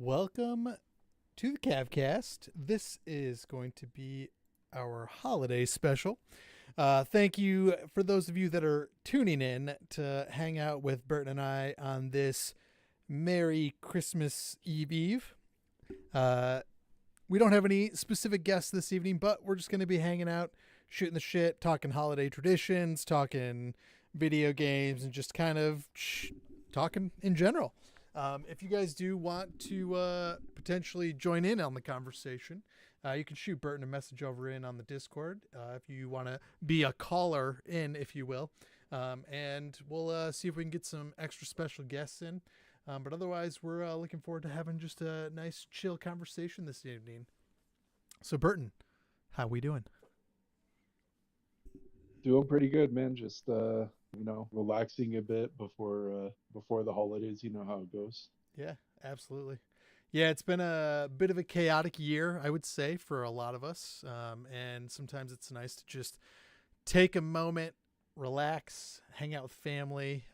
Welcome to the Cav Cast. This is going to be our holiday special. Thank you for those of you that are tuning in to hang out with Burton and I on this Merry Christmas Eve. We don't have any specific guests this evening, but we're just going to be hanging out, shooting the shit, talking holiday traditions, talking video games, and just kind of talking in general. If you guys do want to potentially join in on the conversation, you can shoot Burton a message over in on the Discord if you want to be a caller in, if you will. And we'll see if we can get some extra special guests in. But otherwise, we're looking forward to having just a nice, chill conversation this evening. So, Burton, how we doing? Doing pretty good, man. Just relaxing a bit before the holidays. You know how it goes. Yeah, absolutely. Yeah, it's been a bit of a chaotic year, I would say, for a lot of us. And sometimes it's nice to just take a moment, relax, hang out with family,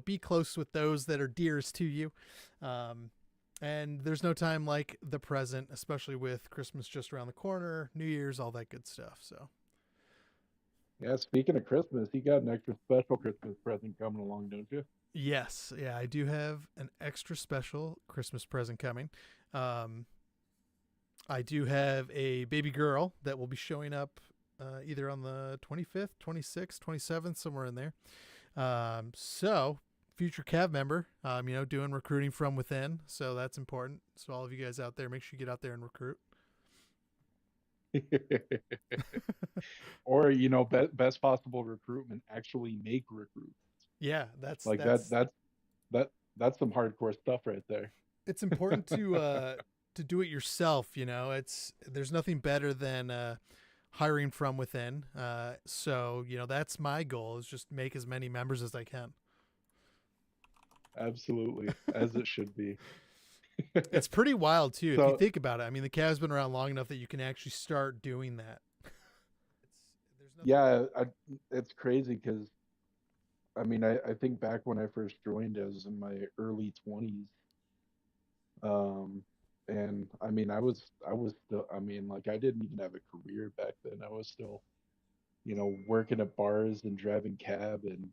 be close with those that are dearest to you. And there's no time like the present, especially with Christmas just around the corner, New Year's, all that good stuff. So, Yeah, speaking of Christmas, you got an extra special Christmas present coming along, don't you? yes, yeah, I do have an extra special Christmas present coming. Um, I do have a baby girl that will be showing up either on the 25th, 26th, 27th, somewhere in there. So, future Cav member, doing recruiting from within. So, that's important. So, all of you guys out there, make sure you get out there and recruit. Or best possible recruitment. Actually, make recruit. Yeah, that's Like that. that's That's some hardcore stuff right there. it's important to do it yourself. There's nothing better than hiring from within. So that's my goal is just make as many members as I can. Absolutely, as it should be. It's pretty wild too if you So think about it. I mean, the Cavs been around long enough that you can actually start doing that. There's nothing. yeah, it's crazy because I think back when I first joined, I was in my early 20s. Um, and I was still, like I didn't even have a career back then. I was still, working at bars and driving cab and,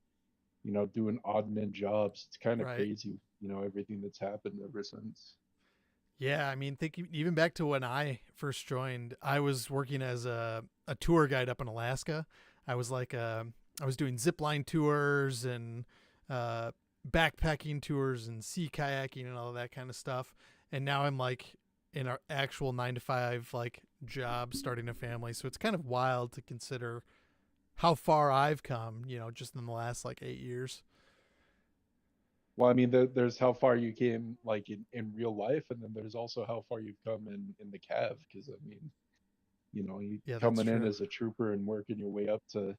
doing odd and end jobs. It's kind of Right. crazy, everything that's happened ever since. Yeah, I mean, think even back to when I first joined, I was working as a tour guide up in Alaska. I was like, I was doing zip line tours and uh, backpacking tours and sea kayaking and all that kind of stuff. And now I'm like in our actual 9 to 5 like job, starting a family. So it's kind of wild to consider how far I've come, just in the last like 8 years. Well, there's how far you came like in real life, and then there's also how far you've come in the Cav, because you Yeah, that's coming in true. as a trooper and working your way up to,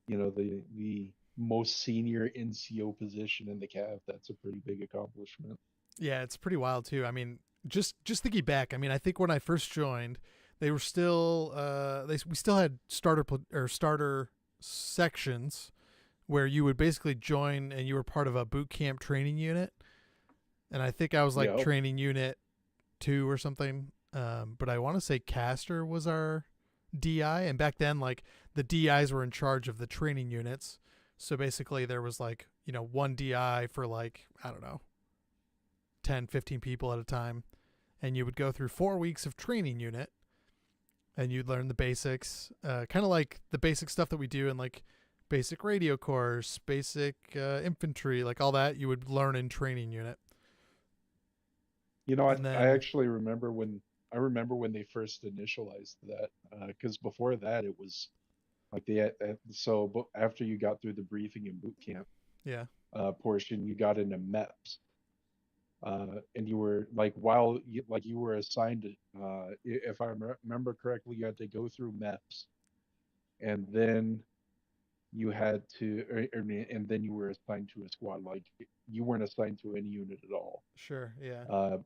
the most senior NCO position in the Cav. That's a pretty big accomplishment. Yeah, it's pretty wild too. I mean, just thinking back, I mean, I think when I first joined, they were still we still had starter sections where you would basically join and you were part of a boot camp training unit. And I think I was like Yeah. training unit 2 or something. But I want to say Caster was our DI, and back then like the DIs were in charge of the training units. So basically there was like, one DI for like, I don't know, 10, 15 people at a time. And you would go through 4 weeks of training unit and you'd learn the basics, kind of like the basic stuff that we do in like basic radio course, basic infantry, like all that you would learn in training unit. I, And I then, actually remember when they first initialized that, because before that it was like after you got through the briefing and boot camp yeah, portion, you got into MEPS, and you were like you were assigned if I remember correctly, you had to go through MEPS, and then you had to and then you were assigned to a squad. Like you weren't assigned to any unit at all sure, yeah, uh,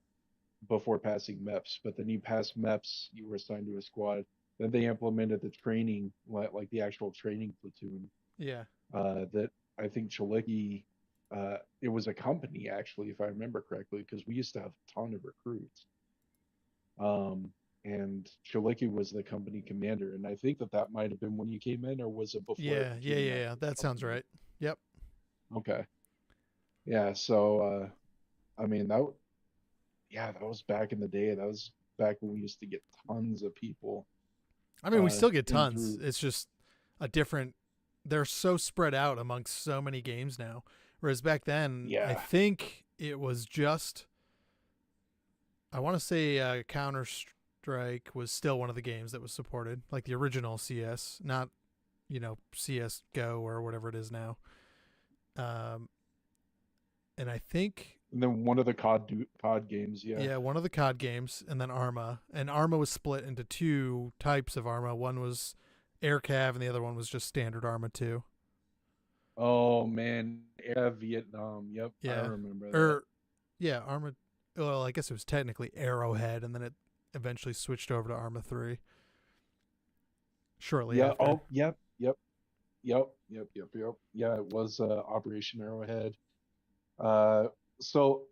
before passing MEPS, but then you passed MEPS, you were assigned to a squad. Then they implemented the training, like the actual training platoon, yeah, that I think Chalicki it was a company actually, if I remember correctly, because we used to have a ton of recruits. Um, and Shalicki was the company commander, and I think that might have been when you came in, or was it before it Yeah, yeah, became yeah, an yeah. actual That sounds company? right. Yep. Okay, yeah. So, I mean yeah, that was back in the day. That was back when we used to get tons of people I mean, we still get in tons. through. It's just a different. They're so spread out amongst so many games now. Whereas back then, I Yeah, think it was just. I want to say Counter Strike was still one of the games that was supported, like the original CS, not CS Go or whatever it is now. Um, and I think and then one of the COD games. Yeah. yeah, one of the COD games, and then Arma. And Arma was split into two types of Arma. One was Air Cav, and the other one was just standard Arma 2. Oh man, yeah, Vietnam. Yep, I Yeah. remember that. Or, yeah, Arma. Well, I guess it was technically Arrowhead, and then it eventually switched over to Arma 3 shortly Yeah. after. Oh, yep. Yeah, it was Operation Arrowhead. Uh, so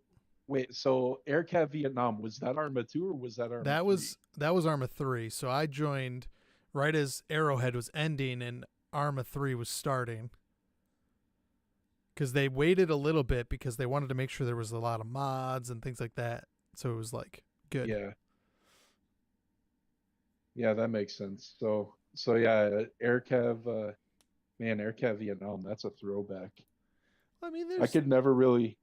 wait, so AirCat Vietnam, was that Arma 2 or was that Arma 3? That was Arma 3. So I joined right as Arrowhead was ending and Arma 3 was starting. Because they waited a little bit because they wanted to make sure there was a lot of mods and things like that. So it was like good. Yeah. Yeah, that makes sense. So yeah, AirCav man, AirCav Vietnam, that's a throwback. I mean, I could never really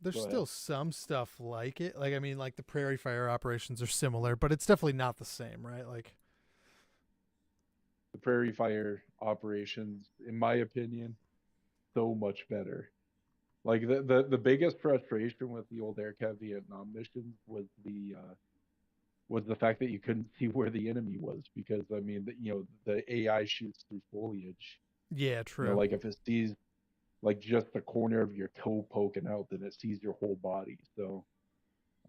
there's go still ahead. some stuff like it. Like I mean, like the Prairie Fire operations are similar, but it's definitely not the same, right? Like The Prairie Fire operations, in my opinion, so much better. Like the biggest frustration with the old AirCat Vietnam missions was the fact that you couldn't see where the enemy was because I mean the AI shoots through foliage. yeah, true. Like if it sees like just the corner of your toe poking out, then it sees your whole body.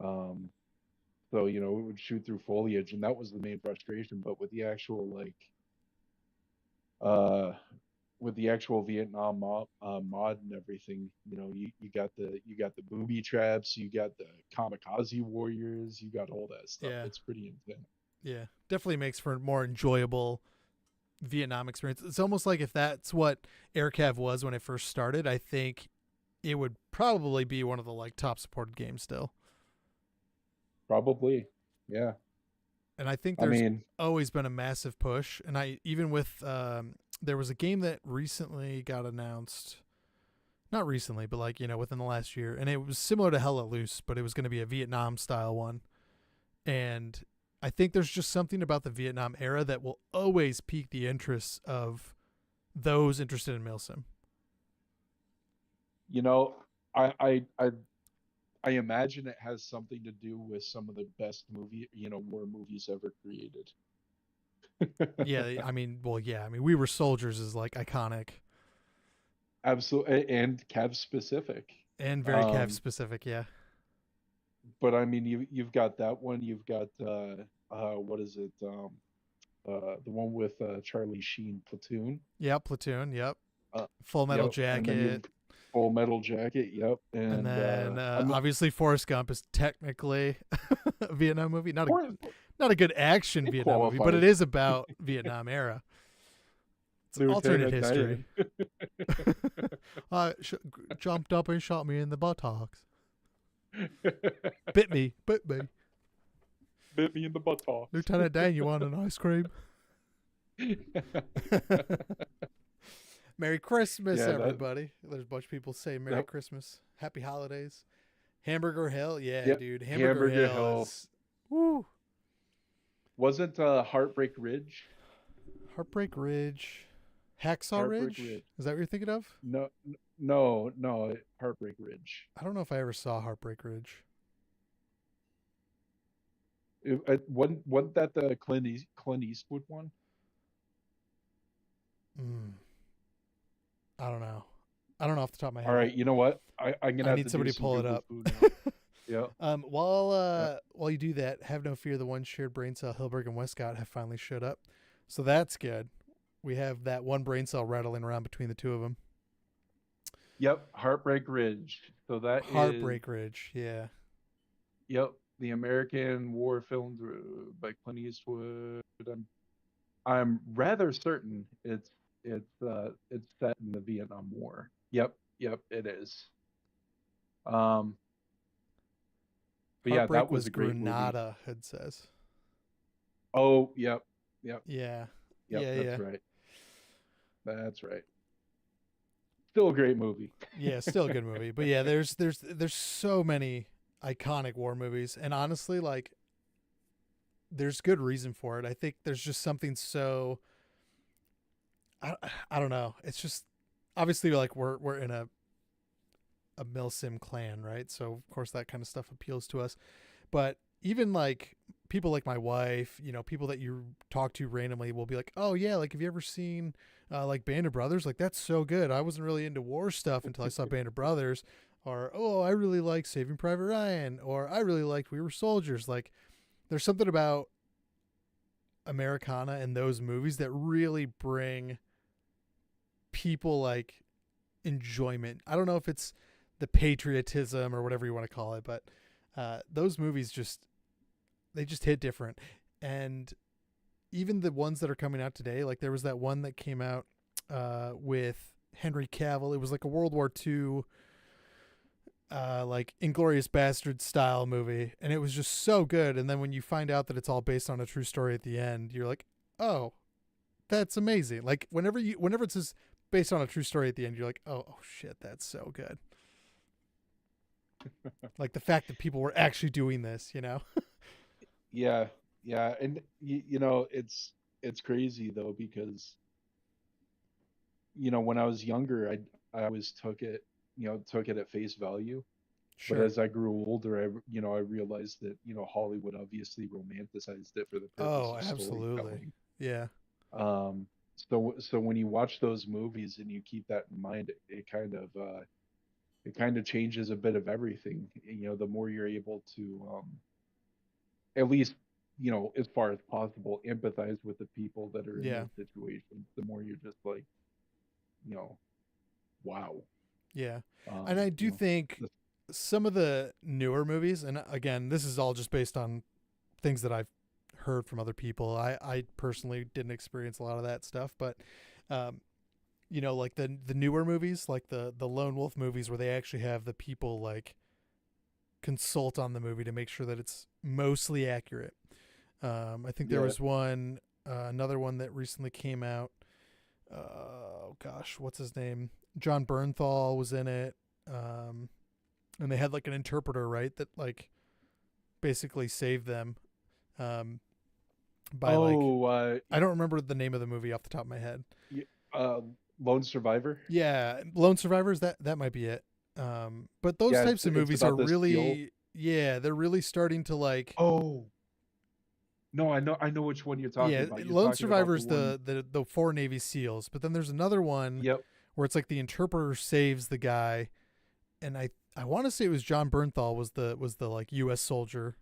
Um it would shoot through foliage, and that was the main frustration. But uh with the actual Vietnam mod and everything, you got the booby traps, you got the kamikaze warriors, you got all that stuff. Yeah, It's pretty intense. yeah, definitely makes for a more enjoyable Vietnam experience. It's almost like if that's what AirCav was when it first started, I think it would probably be one of the like top supported games still. Probably, yeah. And I think I there's mean, always been a massive push. And I even with there was a game that recently got announced, not recently, but like within the last year, and it was similar to Hell Let Loose, but it was going to be a Vietnam style one. And I think there's just something about the Vietnam era that will always pique the interest of those interested in milsim. you know, I I I I imagine it has something to do with some of the best war movies ever created. Yeah, I mean, well, yeah, I mean, We Were Soldiers is like iconic Absolutely, and Cav specific. and very Cav Um, specific. Yeah, but I mean, you've got that one. You've got what is it? The one with Charlie Sheen, Platoon. yep, Platoon, yep, Uh, Full Metal yep. And then Jacket, you've Full Metal Jacket. Yep. and And then I'm not, obviously Forrest Gump is technically a Vietnam movie, Forrest, not a good action it Vietnam movie, but it qualifies. is about Vietnam era. It's an alternate Lieutenant history. Dan. Jumped up and shot me in the buttocks. Bit me. Bit me in the buttocks. Lieutenant Dan, you want an ice cream? Merry Christmas, Yeah, everybody. There's a bunch of people saying Merry that Christmas. Happy holidays. Hamburger Hill. Yeah, yeah, dude. Hamburger Hamburger Hill Hill. is. Woo. Wasn't Heartbreak Ridge? Heartbreak Ridge. Hacksaw Heartbreak Ridge? Ridge. Is that what you're thinking of? No, Heartbreak Ridge. I don't know if I ever saw Heartbreak Ridge. Wasn't that the Clint Eastwood one? Mm, I don't know. I don't know off the top of my All head. right, you know what? I'm gonna I have need to do somebody to some pull it Google up. food now. Yeah, yeah. While you do that, have no fear. The one shared brain cell Hilberg and Westcott have finally showed up, so that's good. We have that one brain cell rattling around between the two of them. Yep, Heartbreak Ridge. So that is, Heartbreak Ridge. Yeah. yep, the American war film by Clint Eastwood. I'm rather certain it's set in the Vietnam War. Yep, yep, it is. Um, but yeah, that Heartbreak was was a great movie. Grenada, it says. Oh, yep, yep, Yeah. yep. Yeah, That's yeah. right. That's right. Still a great movie. Yeah, still a good movie. But yeah, there's so many iconic war movies, and honestly, like, there's good reason for it. I think there's just something so I, I don't know. It's just obviously like we're in a milsim clan, right? So of course that kind of stuff appeals to us. But even like people like my wife, people that you talk to randomly will be like, "Oh yeah, like have you ever seen like Band of Brothers? Like that's so good. I wasn't really into war stuff until I saw Band of Brothers." Or, "Oh, I really like Saving Private Ryan," or "I really liked We Were Soldiers." Like there's something about Americana and those movies that really bring people like enjoyment. I don't know if it's the patriotism or whatever you want to call it, but those movies just hit different. And even the ones that are coming out today, like there was that one that came out with Henry Cavill. It was like a World War II, like Inglorious Bastard style movie, and it was just so good. And then when you find out that it's all based on a true story at the end, you're like, oh, that's amazing. Like whenever it's just based on a true story at the end, you're like, oh shit, that's so good. Like the fact that people were actually doing this. Yeah, yeah, and it's crazy though because when I was younger, I always took it at face value. But Sure. as I grew older, I realized that Hollywood obviously romanticized it for the purpose Oh, of absolutely. storytelling. Yeah. So when you watch those movies and you keep that in mind, it kind of changes a bit of everything. The more you're able to at least as far as possible empathize with the people that are in Yeah. those situations, the more you're just like you know wow. Yeah. And um I do you know think the, some of the newer movies, and again, this is all just based on things that I've heard from other people. I personally didn't experience a lot of that stuff, but um, like the newer movies, like the Lone Wolf movies where they actually have the people like consult on the movie to make sure that it's mostly accurate. I think there yeah. was another one that recently came out. Oh gosh, what's his name? John Bernthal was in it, and they had like an interpreter, right? That like basically saved them um, by like Oh, I don't remember the name of the movie off the top of my head. y- uh Lone Survivor. Yeah, Lone Survivors. That might be it. But those Yeah, types of it's movies are about the seal. really, yeah, they're really starting to like. Oh, no, I know which one you're talking Yeah, about. You're Lone talking about the Survivors, one. the four Navy SEALs, but then there's another one Yep. where it's like the interpreter saves the guy, and I want to say it was John Bernthal was the like U.S. soldier.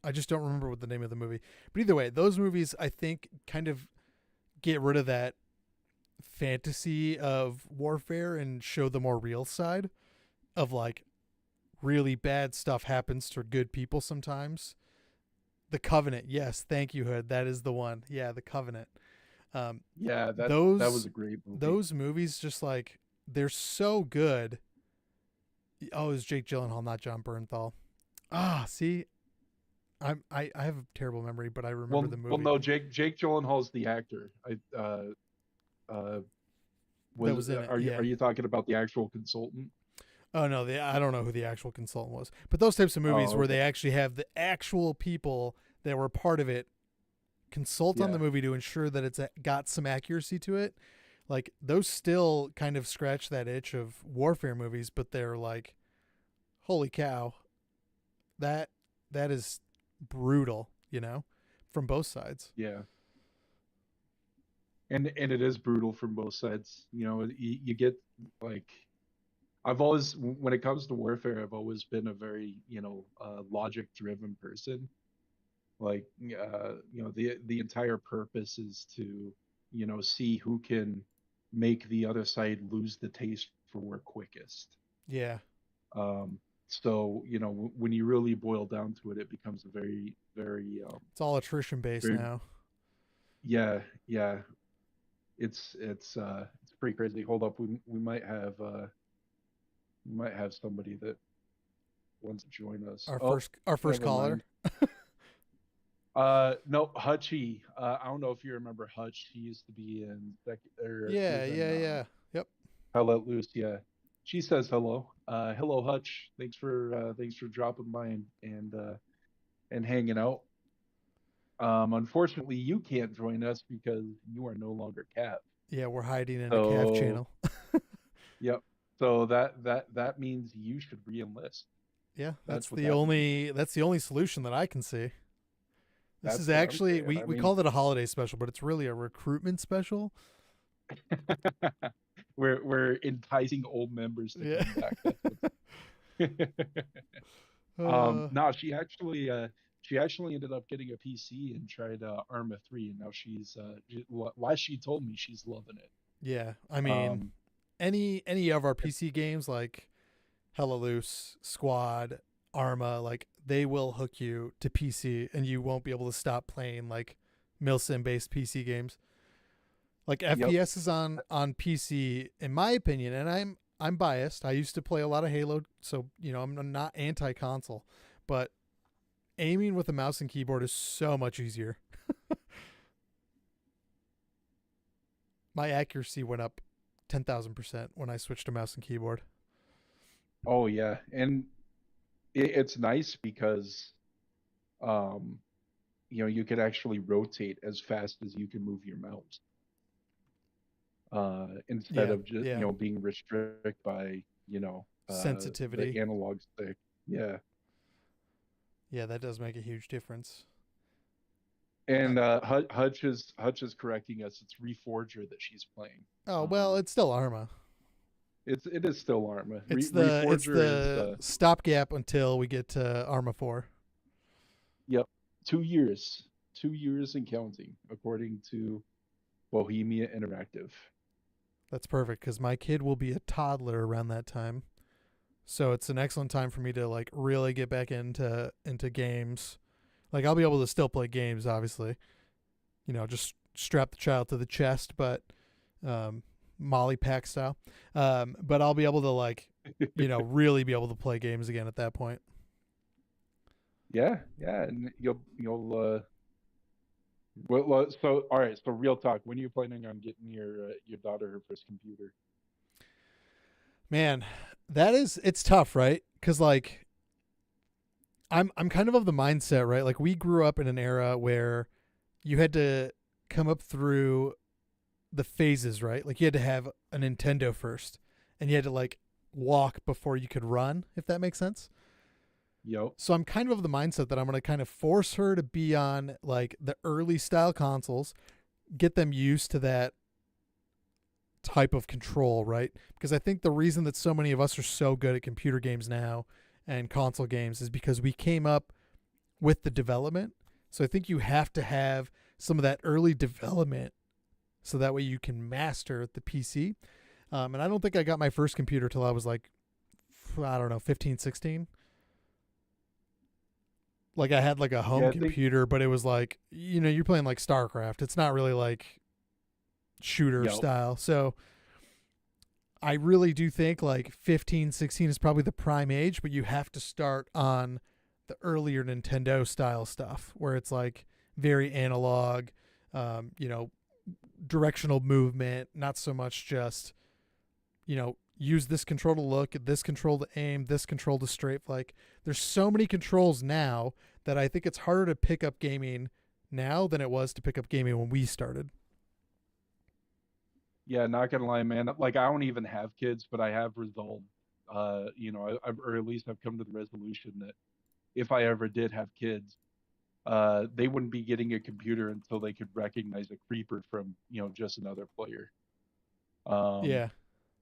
I just don't remember what the name of the movie, but either way, those movies I think kind of get rid of that fantasy of warfare and show the more real side of like really bad stuff happens to good people sometimes. The Covenant, yes, thank you, Hood. That is the one. Yeah, The Covenant. Um, Yeah, that was those a great movie. those movies just like they're so good. Oh, it was Jake Gyllenhaal, not John Bernthal. Ah, see, I have a terrible memory, but I remember the Well, movie no, Jake Gyllenhaal's the actor. Uh that was was in it. are Yeah. you talking about the actual consultant? Oh no, I don't know who the actual consultant was, but those types of movies Oh, where okay. they actually have the actual people that were part of it consult on the Yeah. movie to ensure that it's got some accuracy to it. Like those still kind of scratch that itch of warfare movies, but they're like, holy cow, that that is brutal, from both sides. Yeah. And it is brutal from both sides. You get like I've always, when it comes to warfare, I've always been a very, logic driven person. Like, the entire purpose is to, see who can make the other side lose the taste for work quickest. Yeah. So when you really boil down to it, it becomes a very, very, It's all attrition based very, now. yeah, yeah. It's pretty crazy. Hold up, we might have somebody that wants to join us. Our Oh, first never caller. mind. No, Hutchie. I don't know if you remember Hutch. He used to be in he Yeah, was in yeah, yeah. Yep. Hell Let Loose. Yeah, she says hello. Hello, Hutch. Thanks for dropping by and hanging out. Unfortunately, you can't join us because you are no longer Cav. Yeah, we're hiding in a calf So, channel. yep. So that means you should re-enlist. Yeah, That's what that means. that's the only solution that I can see. This is That's what I'm actually saying. I we mean, called it a holiday special, but it's really a recruitment special. we're enticing old members to Yeah. come back. That's what. uh, No, she actually ended up getting a PC and tried Arma 3, and now why she told me she's loving it. yeah. I mean, Um, any of our PC games like Hella Loose, Squad, Arma, like they will hook you to PC, and you won't be able to stop playing like milsim based PC games. Like yep. FPS is on PC, in my opinion, and I'm biased. I used to play a lot of Halo, so I'm not anti console, but aiming with a mouse and keyboard is so much easier. My accuracy went up 10,000% when I switched to mouse and keyboard. Oh yeah, and it's nice because um, you could actually rotate as fast as you can move your mouse. Instead Yeah, of just yeah. being restricted by the Sensitivity. analog stick. Yeah, Yeah, that does make a huge difference. and Hutch is correcting us. It's Reforger that she's playing. Oh well, Um, it's still Arma. it is still Arma. It's Reforger is the stopgap until we get to Arma 4. yep, 2 years, 2 years and counting, according to Bohemia Interactive. That's perfect because my kid will be a toddler around that time. So it's an excellent time for me to like really get back into games. Like I'll be able to still play games, obviously. Just strap the child to the chest, but Molly pack style. But I'll be able to like, really be able to play games again at that point. Yeah, yeah, and well, so all right, so real talk. When are you planning on getting your daughter her first computer? Man, it's tough, right? Because like I'm kind of the mindset, right? Like we grew up in an era where you had to come up through the phases, right? Like you had to have a Nintendo first, and you had to like walk before you could run, if that makes sense. Yep. So I'm kind of the mindset that I'm going to kind of force her to be on like the early style consoles, get them used to that type of control, right? Because I think the reason that so many of us are so good at computer games now and console games is because we came up with the development. So I think you have to have some of that early development so that way you can master the PC. And I don't think I got my first computer till I was like, I don't know, 15, 16. Like I had like a home Yeah, I think. computer, but it was like, you're playing like StarCraft. It's not really like shooter Yep. style. So I really do think like 15, 16 is probably the prime age, but you have to start on the earlier Nintendo style stuff where it's like very analog, you know, directional movement, not so much just, use this control to look, this control to aim, this control to strafe. Like there's so many controls now that I think it's harder to pick up gaming now than it was to pick up gaming when we started. Yeah, not gonna lie, man. Like I don't even have kids, but I have resolved. Or at least I've come to the resolution that if I ever did have kids, they wouldn't be getting a computer until they could recognize a creeper from just another player. Um, Yeah.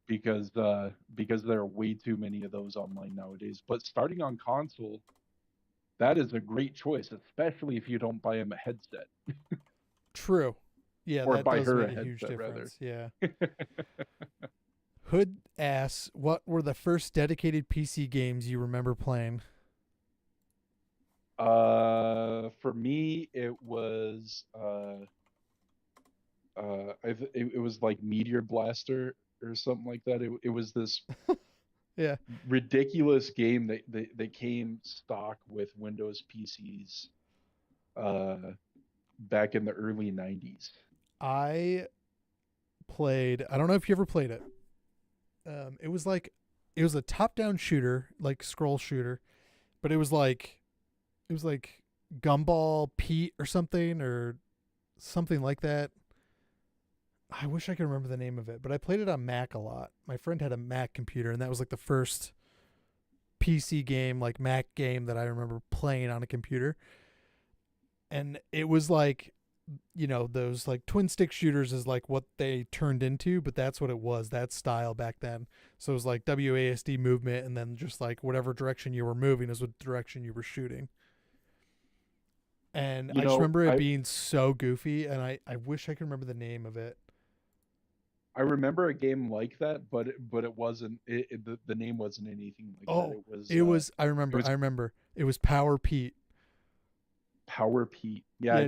because there are way too many of those online nowadays. But starting on console, that is a great choice, especially if you don't buy them a headset True. Yeah, or that buy does her make a a huge headset rather. difference. Yeah. Hood asks, what were the first dedicated PC games you remember playing? For me, it was it was like Meteor Blaster or something like that. It was this Yeah. ridiculous game that came stock with Windows PCs back in the early 90s. I I don't know if you ever played it. It was like, it was a top-down shooter, like scroll shooter, but it was like Gumball Pete or something like that. I wish I could remember the name of it, but I played it on Mac a lot. My friend had a Mac computer, and that was like the first PC game, like Mac game, that I remember playing on a computer. And it was like, those like twin stick shooters is like what they turned into, but that's what it was, that style back then. So it was like WASD movement, and then just like whatever direction you were moving is what direction you were shooting. And You I just know, remember it being so goofy, and I wish I could remember the name of it. I remember a game like that, but it wasn't the name wasn't anything like that. Oh, it was. It was I remember. It was Power Pete. Power Pete. Yeah, Yeah.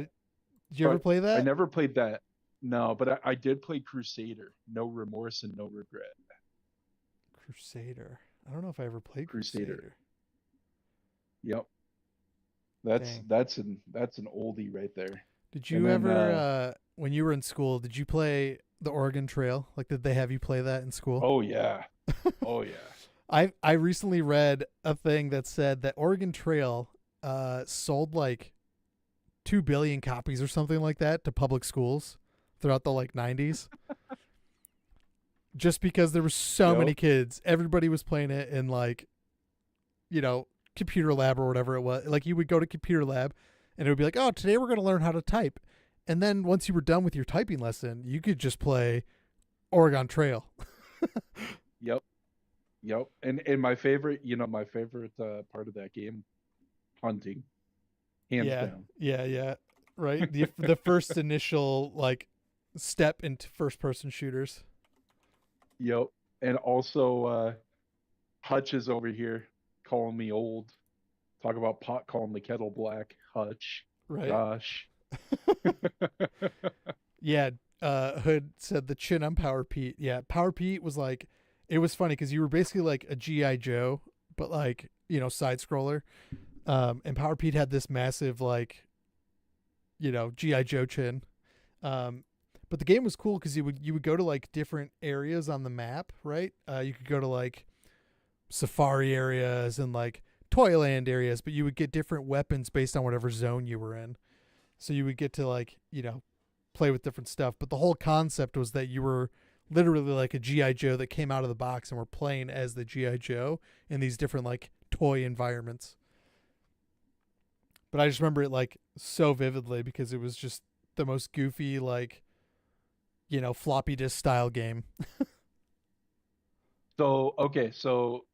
Did you ever but play I that? never played that. No, but I did play Crusader. No remorse and no regret. Crusader. I don't know if I ever played Crusader. Crusader. Yep. Dang. That's an oldie right there. Did And you then ever, when you were in school, did you play the Oregon Trail? Like, did they have you play that in school? oh yeah. Oh yeah. I recently read a thing that said that Oregon Trail sold like 2 billion copies or something like that to public schools throughout the like 90s. Just because there were so Yep. many kids, everybody was playing it in like, computer lab or whatever it was. Like, you would go to computer lab and it would be like, oh, today we're going to learn how to type. And then once you were done with your typing lesson, you could just play Oregon Trail. Yep. Yep. And my favorite part of that game, hunting, hands Yeah, down. yeah. Right. The first initial like step into first person shooters. Yep. And also Hutch is over here calling me old. Talk about pot calling the kettle black. Hutch. Right. Gosh. Yeah. Hood said the chin on Power Pete. Yeah, Power Pete was like, it was funny because you were basically like a GI Joe, but like side scroller. And Power Pete had this massive like GI Joe chin. But the game was cool because you would go to like different areas on the map, right? You could go to like safari areas and like Toyland areas, but you would get different weapons based on whatever zone you were in. So you would get to like play with different stuff. But the whole concept was that you were literally like a GI Joe that came out of the box and were playing as the GI Joe in these different like toy environments. But I just remember it like so vividly because it was just the most goofy like floppy disk style game. So okay, so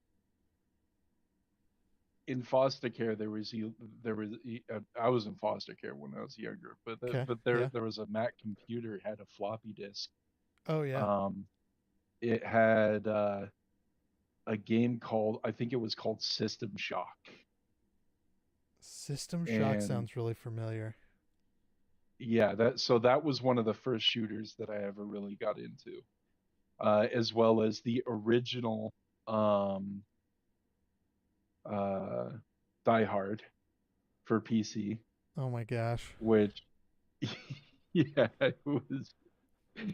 in foster care I was in foster care when I was younger, Okay. but Yeah. there was a Mac computer had a floppy disk. Oh yeah. Um, it had a game called, I think it was called System Shock, System Shock and sounds really familiar. yeah, that was one of the first shooters that I ever really got into, as well as the original uh, Die Hard for PC, Oh my gosh. which yeah, it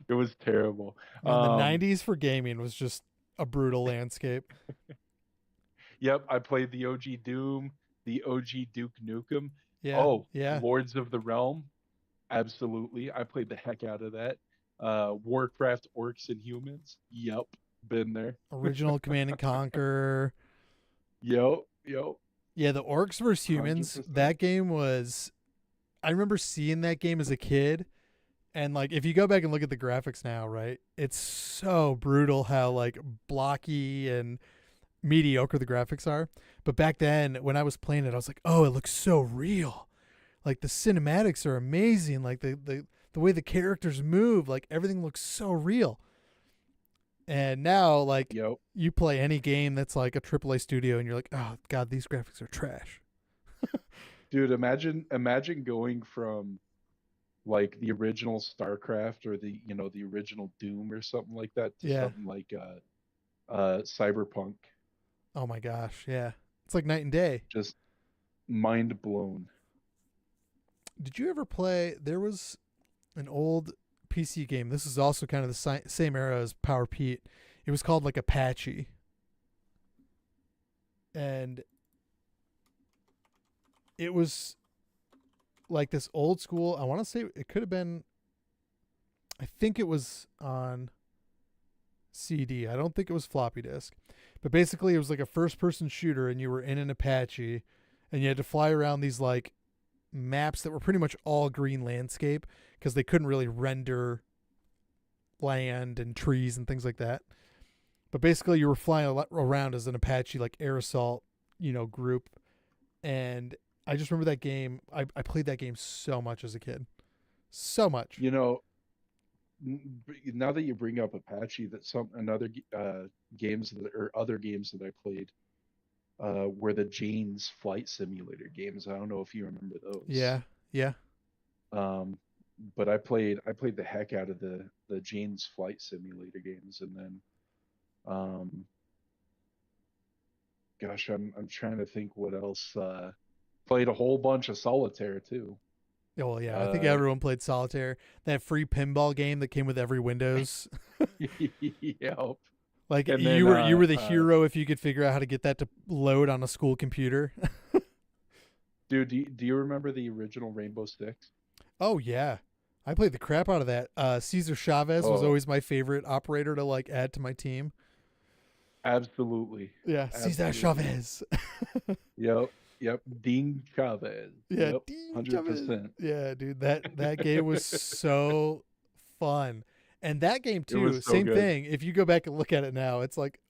was terrible. Man, the 90s for gaming was just a brutal landscape. Yep, I played the OG Doom, the OG Duke Nukem. Yeah. Oh, Yeah. Lords of the Realm, absolutely. I played the heck out of that. Warcraft Orcs and Humans. Yep, been there. Original Command and Conquer. Yep. Yeah, the Orcs vs Humans. 100%. That game was. I remember seeing that game as a kid, and like if you go back and look at the graphics now, right? It's so brutal how like blocky and mediocre the graphics are. But back then, when I was playing it, I was like, oh, it looks so real. Like the cinematics are amazing. Like the way the characters move, like everything looks so real. And now, like, Yep. you play any game that's like a AAA studio, and you're like, oh god, these graphics are trash. Dude, imagine going from like the original StarCraft or the original Doom or something like that to Yeah. something like Cyberpunk. Oh my gosh. Yeah. It's like night and day. Just mind blown. Did you ever play? There was an old PC game. This is also kind of the same era as Power Pete. It was called like Apache, and it was like this old school. I want to say it could have been. I think it was on CD. I don't think it was floppy disk, but basically it was like a first-person shooter, and you were in an Apache, and you had to fly around these like maps that were pretty much all green landscape because they couldn't really render land and trees and things like that. But basically, you were flying around as an Apache like air assault, group. And I just remember that game. I played that game so much as a kid, so much. You know, now that you bring up Apache, that games or other games that I played were the Jane's Flight Simulator games. I don't know if you remember those. Yeah, yeah. But I played the heck out of the Jane's Flight Simulator games, and then gosh, I'm trying to think what else. Played a whole bunch of Solitaire too. Oh, well, yeah. I think Uh, everyone played Solitaire. That free pinball game that came with every Windows. yep. Like And then you were the hero if you could figure out how to get that to load on a school computer. dude, do you remember the original Rainbow Six? Oh yeah. I played the crap out of that. Cesar Chavez was Oh, always my favorite operator to like add to my team. absolutely. Yeah, Cesar Absolutely. Chavez. Yep. Yep. Dean Chavez. Yeah, Yep. Dean Chavez. 100%. Yeah, dude, that game was so fun. And that game It too, was so same good. thing. If you go back and look at it now, it's like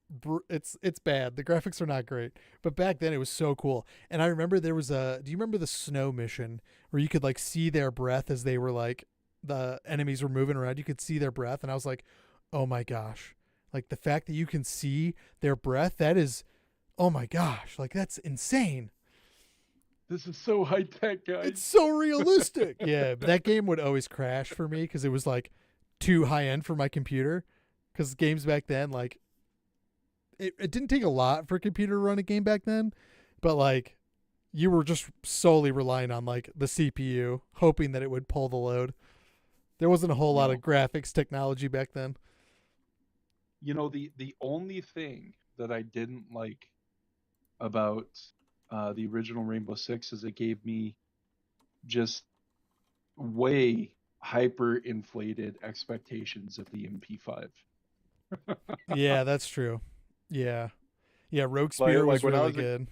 it's bad. The graphics are not great, but back then it was so cool. And I remember there was do you remember the snow mission where you could like see their breath as they were like the enemies were moving around, you could see their breath, and I was like, "Oh my gosh." Like the fact that you can see their breath, that is, oh my gosh, like that's insane. This is so high tech, It's guys. so realistic. Yeah, but that game would always crash for me because it was like too high end for my computer. Because games back then, like, it didn't take a lot for a computer to run a game back then, but like, you were just solely relying on like the CPU, hoping that it would pull the load. There wasn't a whole You lot of know, graphics technology back then. the only thing that I didn't like about the original Rainbow Six is it gave me just way hyper inflated expectations of the MP5. Yeah, that's true. Yeah, yeah. Rogue like Spear like was when I really was a good.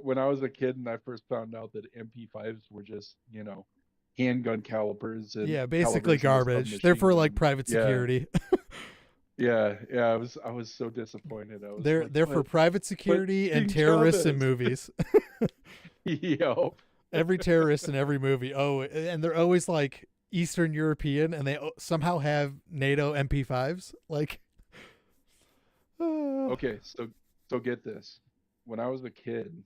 when I was a kid and I first found out that MP5s were just handgun Yeah, basically calibers in a garbage. They're submachine for like gun. private Yeah, security. yeah. I was so disappointed. I was like, They're for private but security and King terrorists in Chavez. movies. Yo, Every terrorist in every movie. Oh, and they're always like Eastern European, and they somehow have NATO MP5s. Like, okay, so get this. When I was a kid,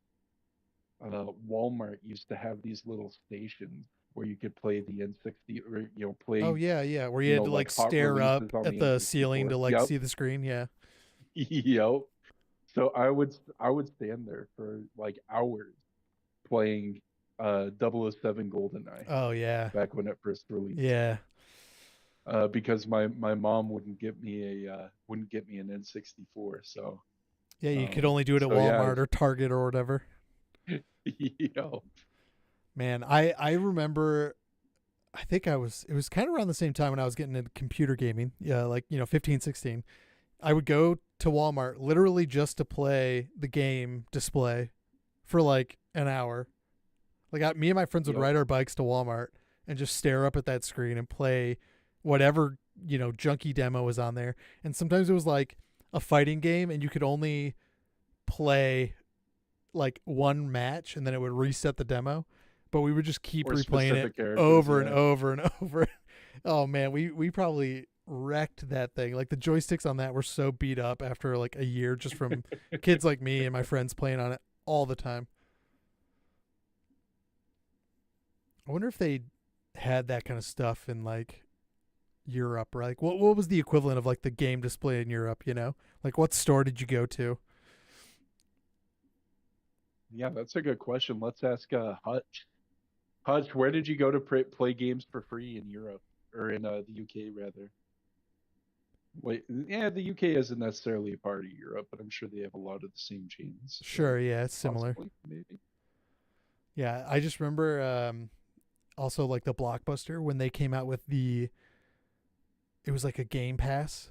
Walmart used to have these little stations where you could play the N60 or oh play yeah, yeah, where you had to like like hot stare up releases on at the the ceiling N64. to like Yep. see the screen. Yeah. Yep. So I would stand there for like hours playing 007 GoldenEye Oh yeah, back when it first released. yeah, Because my mom wouldn't get me an N64. So yeah. You could um only do it at so yeah, Walmart or Target or whatever. yo, Man, I remember. I think I was. It was kind of around the same time when I was getting into computer gaming. Yeah, like 15, 16. I would go to Walmart literally just to play the game display for like an hour. Like me and my friends would yep. ride our bikes to Walmart and just stare up at that screen and play whatever, junky demo was on there. And sometimes it was like a fighting game and you could only play like one match and then it would reset the demo. But we would just keep Or replaying it specific characters, over and yeah. over and over. Oh man, we probably wrecked that thing. Like the joysticks on that were so beat up after like a year just from kids like me and my friends playing on it all the time. I wonder if they had that kind of stuff in like Europe, or like what was the equivalent of like the game display in Europe, you know? Like what store did you go to? Yeah, that's a good question. Let's ask Hutch. Hutch, where did you go to play games for free in Europe or in the UK rather? Wait, yeah, the UK isn't necessarily a part of Europe, but I'm sure they have a lot of the same chains. So Sure, yeah, it's similar. possibly, maybe. Yeah, I just remember also like the Blockbuster when they came out with it was like a Game Pass.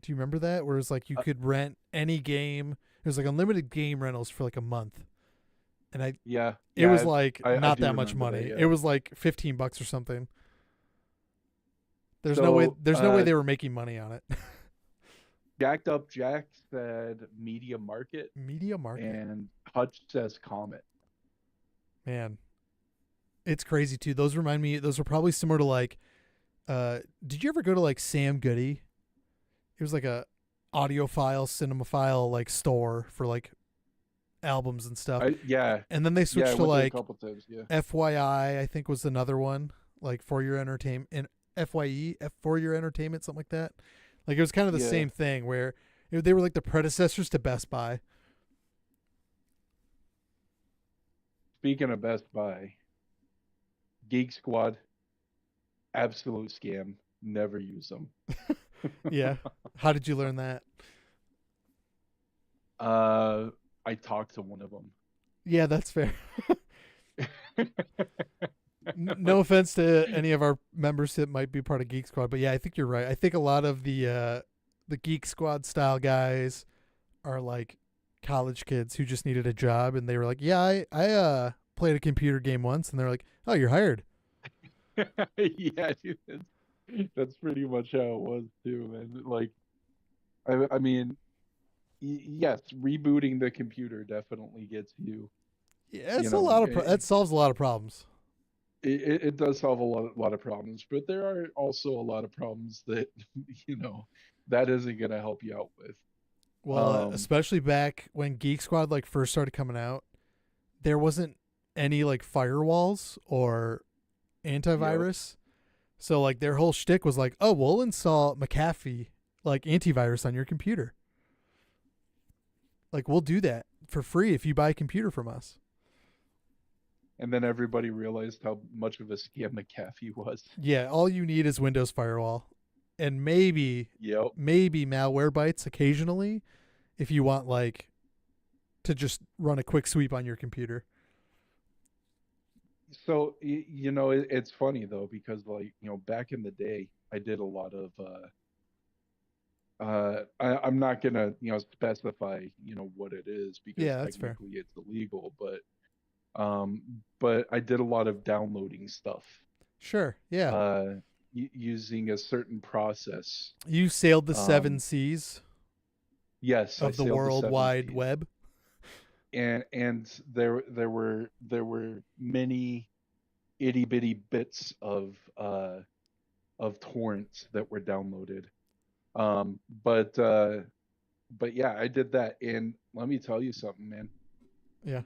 Do you remember that? Where it was like you could rent any game. It was like unlimited game rentals for like a month. And it was like not that much money. That, yeah. It was like $15 or something. There's So, no way they were making money on it. Jacked Up Jack said Media Market. Media Market. And Hutch says Comet. Man. It's crazy too. Those remind me, those were probably similar to like did you ever go to like Sam Goody? It was like a audiophile, cinemaphile like store for like albums and stuff. Yeah. And then they switched to like a couple times, yeah. FYI, I think was another one, like for your entertainment, and FYE, for your entertainment, something like that. Like it was kind of the same thing where they were like the predecessors to Best Buy. Speaking of Best Buy, Geek Squad, absolute scam. Never use them. Yeah. How did you learn that? I talked to one of them. Yeah, that's fair. No offense to any of our members that might be part of Geek Squad, but yeah, I think you're right. I think a lot of the Geek Squad style guys are like college kids who just needed a job, and they were like, "Yeah, I played a computer game once," and they're like, "Oh, you're hired." Yeah, dude, that's pretty much how it was too, man. Like, I mean, yes, rebooting the computer definitely gets you. Yeah, it's a lot of that solves a lot of problems. It does solve a lot of problems, but there are also a lot of problems that that isn't going to help you out with. Well, especially back when Geek Squad like first started coming out, there wasn't any like firewalls or antivirus. Yep. So like their whole shtick was like, "Oh, we'll install McAfee like antivirus on your computer. Like we'll do that for free if you buy a computer from us." And then everybody realized how much of a scam McAfee was. Yeah, all you need is Windows Firewall, and maybe Malwarebytes occasionally, if you want like to just run a quick sweep on your computer. So it's funny though, because like back in the day, I did a lot of. I'm not gonna specify what it is because technically it's illegal, but I did a lot of downloading stuff. Sure. Yeah. Using a certain process. You sailed the 7 seas. Yes. Of the World Wide Web. And there were many itty bitty bits of torrents that were downloaded. But yeah, I did that, and let me tell you something, man. Yeah.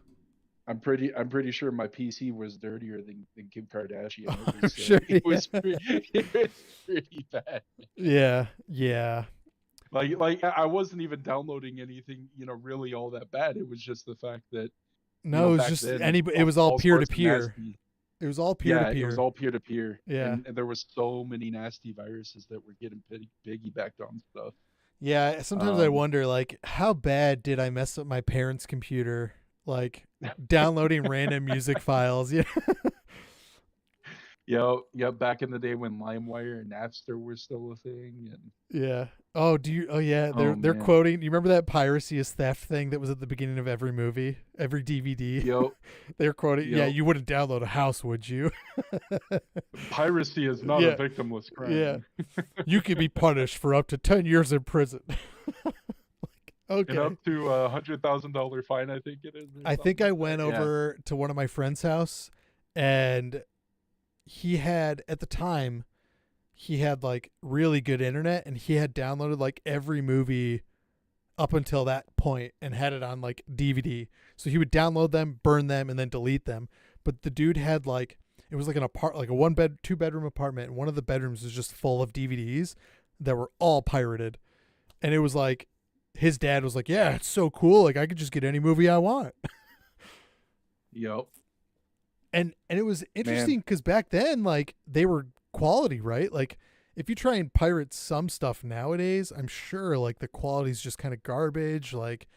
I'm pretty sure my PC was dirtier than Kim Kardashian. It was pretty bad. Yeah, yeah. Like I wasn't even downloading anything, really all that bad. It was just the fact that it was just it was all peer to peer. It was all peer to peer. Yeah, it was all peer to peer. Yeah, and there was so many nasty viruses that were getting piggybacked on stuff. Yeah, sometimes I wonder, like, how bad did I mess up my parents' computer? Like downloading random music files. Yeah. Yeah. Back in the day when LimeWire and Napster were still a thing. And yeah. Oh, they're quoting. You remember that piracy is theft thing that was at the beginning of every movie, every DVD? Yep. They're quoting. Yep. Yeah, you wouldn't download a house, would you? Piracy is not a victimless crime. Yeah. You could be punished for up to 10 years in prison. Okay. And up to $100,000 fine, I think it is. I think I went over to one of my friend's house, and he had at the time, he had like really good internet, and he had downloaded like every movie up until that point and had it on like DVD. So he would download them, burn them, and then delete them. But the dude had like, it was like like a 2 bedroom apartment, and one of the bedrooms was just full of DVDs that were all pirated. And it was like, his dad was like, "Yeah, it's so cool. Like I could just get any movie I want." Yep. And it was interesting because back then, like, they were quality, right? Like, if you try and pirate some stuff nowadays, I'm sure like the quality's just kind of garbage. Like,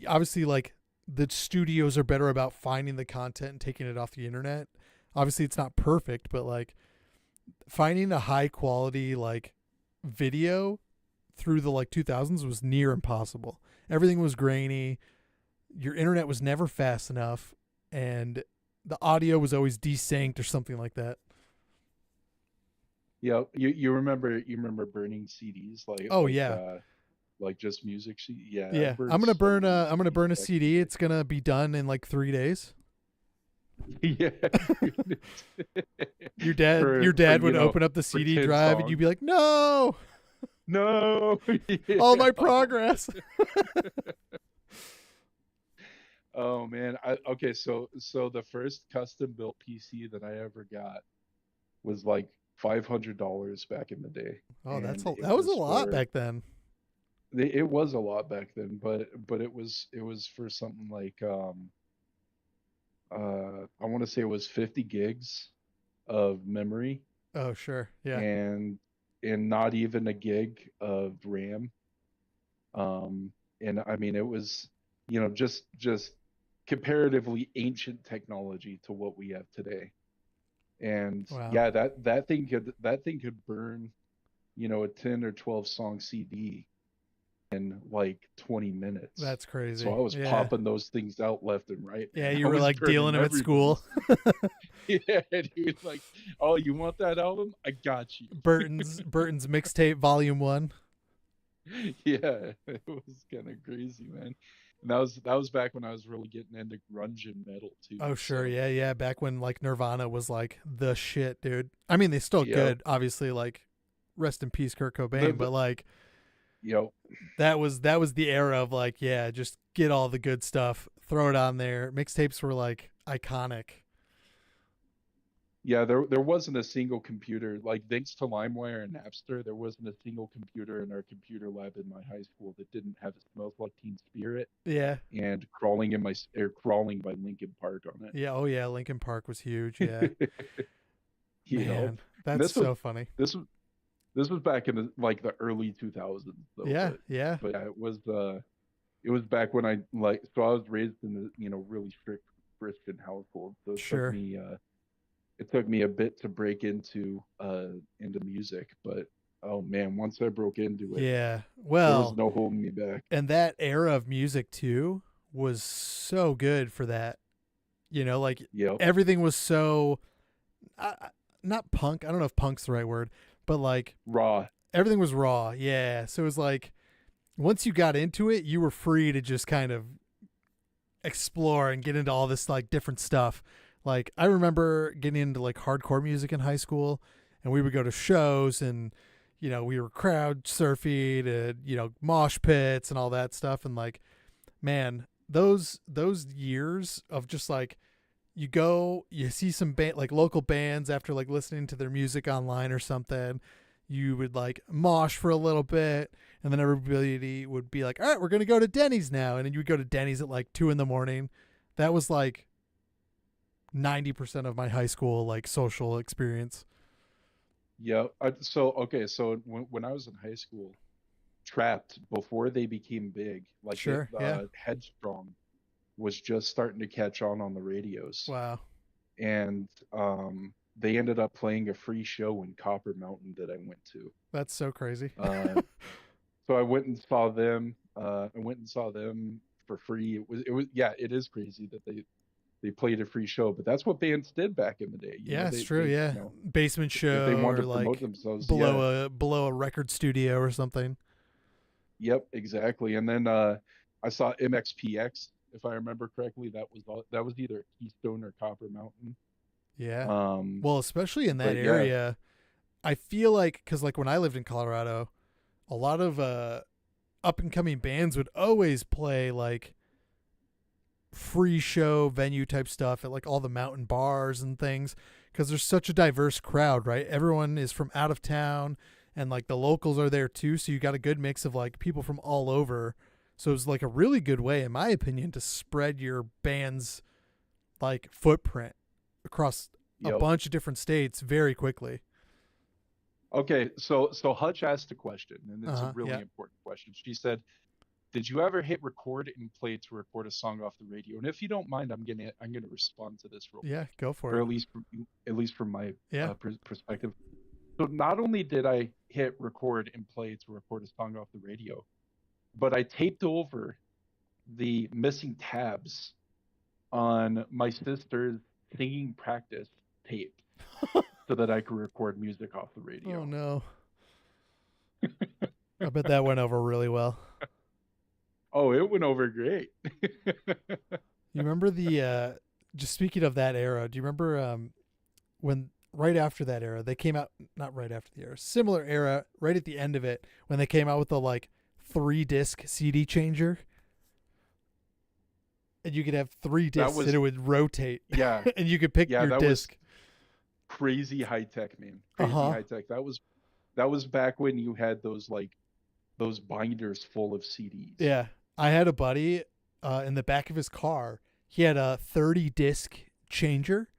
obviously, like the studios are better about finding the content and taking it off the internet. Obviously, it's not perfect, but like finding a high quality like video through the like 2000s was near impossible. Everything was grainy. Your internet was never fast enough, and the audio was always desynced or something like that. Yeah, you remember burning CDs Oh yeah. like just music Yeah, I Yeah. burned I'm gonna so burn many I'm gonna burn a CDs back in CD. It's gonna be done in like 3 days. the day. Yeah. Your dad for, would open up the for CD 10 drive and songs. you'd be like, "No, No. all my Yeah. progress." Oh man. Okay, so the first custom built PC that I ever got was like $500 back in the day. Oh, And it that was a was lot back then. it was a lot back then, but it was for something like I want to say it was 50 gigs of memory Oh, sure. Yeah. and not even a gig of RAM. And I mean it was, just comparatively ancient technology to what we have today. And Wow. yeah, that thing could burn, a 10 or 12 song CD in like 20 minutes. That's So crazy. I was Yeah. popping those things out left and right, Yeah, man. you I were was like dealing burning them at school. everybody's. Yeah, dude. Like, oh, you want that album? I got you. Burton's mixtape volume 1. Yeah, it was kind of crazy, man. And that was back when I was really getting into grunge and metal too. Oh, sure. So, Yeah, yeah, back when like Nirvana was like the shit, dude. I mean, they still yeah, good, obviously, like rest in peace Kurt the, Cobain, the but like you that was the era of like, yeah, just get all the good stuff, throw it on there. Mixtapes were like iconic. Yeah, there wasn't a single computer, like thanks to LimeWire and Napster, there wasn't a single computer in our computer lab in my high school that didn't have "It Smells Like Teen Spirit" Yeah. and "Crawling" by Linkin Park on Yeah, oh yeah, Linkin Park was huge. Yeah. it. Man, And that's so funny. this was this was back in like the early 2000s though, Yeah, yeah. but yeah, it was back when I was raised in a really strict Christian household, so Sure. it took me a bit to break into music, but oh man, once I broke into it, Yeah. there was Well, no holding me back. and that era of music too was so good for that. Like Yep. everything was so not punk. I don't know if punk's the right word, but like Raw. everything was raw. Yeah. So it was like once you got into it, you were free to just kind of explore and get into all this like different stuff. Like I remember getting into like hardcore music in high school, and we would go to shows, and we were crowd surfing and mosh pits and all that stuff. And like, man, those years of just like you see some like local bands after like listening to their music online or something, you would like mosh for a little bit, and then everybody would be like, "All right, we're gonna go to Denny's now," and then you would go to Denny's at like 2 a.m. That was like 90% of my high school like social experience. Yeah. So when I was in high school, Trapped, before they became big, like Sure, yeah. Headstrong was just starting to catch on the radios, Wow. and they ended up playing a free show in Copper Mountain that I went to. That's so crazy. Uh, so I went and saw them. I went and saw them for free. It was yeah, it is crazy that they played a free show, but that's what bands did back in the day. Yeah, it's true. They Yeah, basement if they show wanted or to promote like themselves, yeah. below a record studio or something. Yep, exactly. And then I saw MXPX, if I remember correctly. That was either Keystone or Copper Mountain. Yeah. Um, Well, especially in that but yeah, area, I feel like, because like when I lived in Colorado, a lot of up and coming bands would always play like free show venue type stuff at like all the mountain bars and things, because there's such a diverse crowd, right? Everyone is from out of town, and like the locals are there too, so you got a good mix of like people from all over. So it was like a really good way, in my opinion, to spread your band's like footprint across a Yep. bunch of different states very quickly. Okay, so Hutch asked a question, and it's a Yeah. really important question. She said, "Did you ever hit record and play to record a song off the radio?" And if you don't mind, I'm gonna respond to this real Yeah, quick, go for or it. at least from my Yeah. perspective. So not only did I hit record and play to record a song off the radio, but I taped over the missing tabs on my sister's singing practice tape so that I could record music off the radio. Oh no. I bet that went over really well. Oh, it went over great. You remember the just speaking of that era, do you remember when right after that era they came out, not right after the era, similar era, right at the end of it, when they came out with the like 3-disc CD changer? And you could have 3 discs and it would rotate. Yeah. And you could pick your that disc. was crazy high tech, man. Crazy high tech. That was back when you had those binders full of CDs. Yeah. I had a buddy in the back of his car. He had a 30-disc changer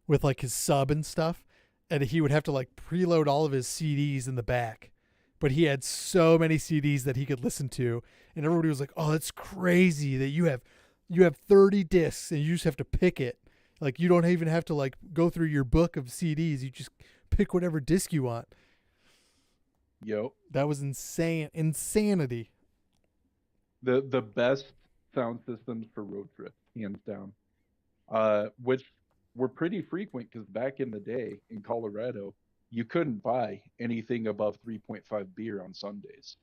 with like his sub and stuff, and he would have to like preload all of his CDs in the back. But he had so many CDs that he could listen to, and everybody was like, "Oh, that's crazy that you have 30 discs and you just have to pick it. Like you don't even have to like go through your book of CDs. You just pick whatever disc you want." Yo. That was insanity. The best sound systems for road trips, hands down. Which were pretty frequent because back in the day in Colorado, you couldn't buy anything above 3.5 beer on Sundays.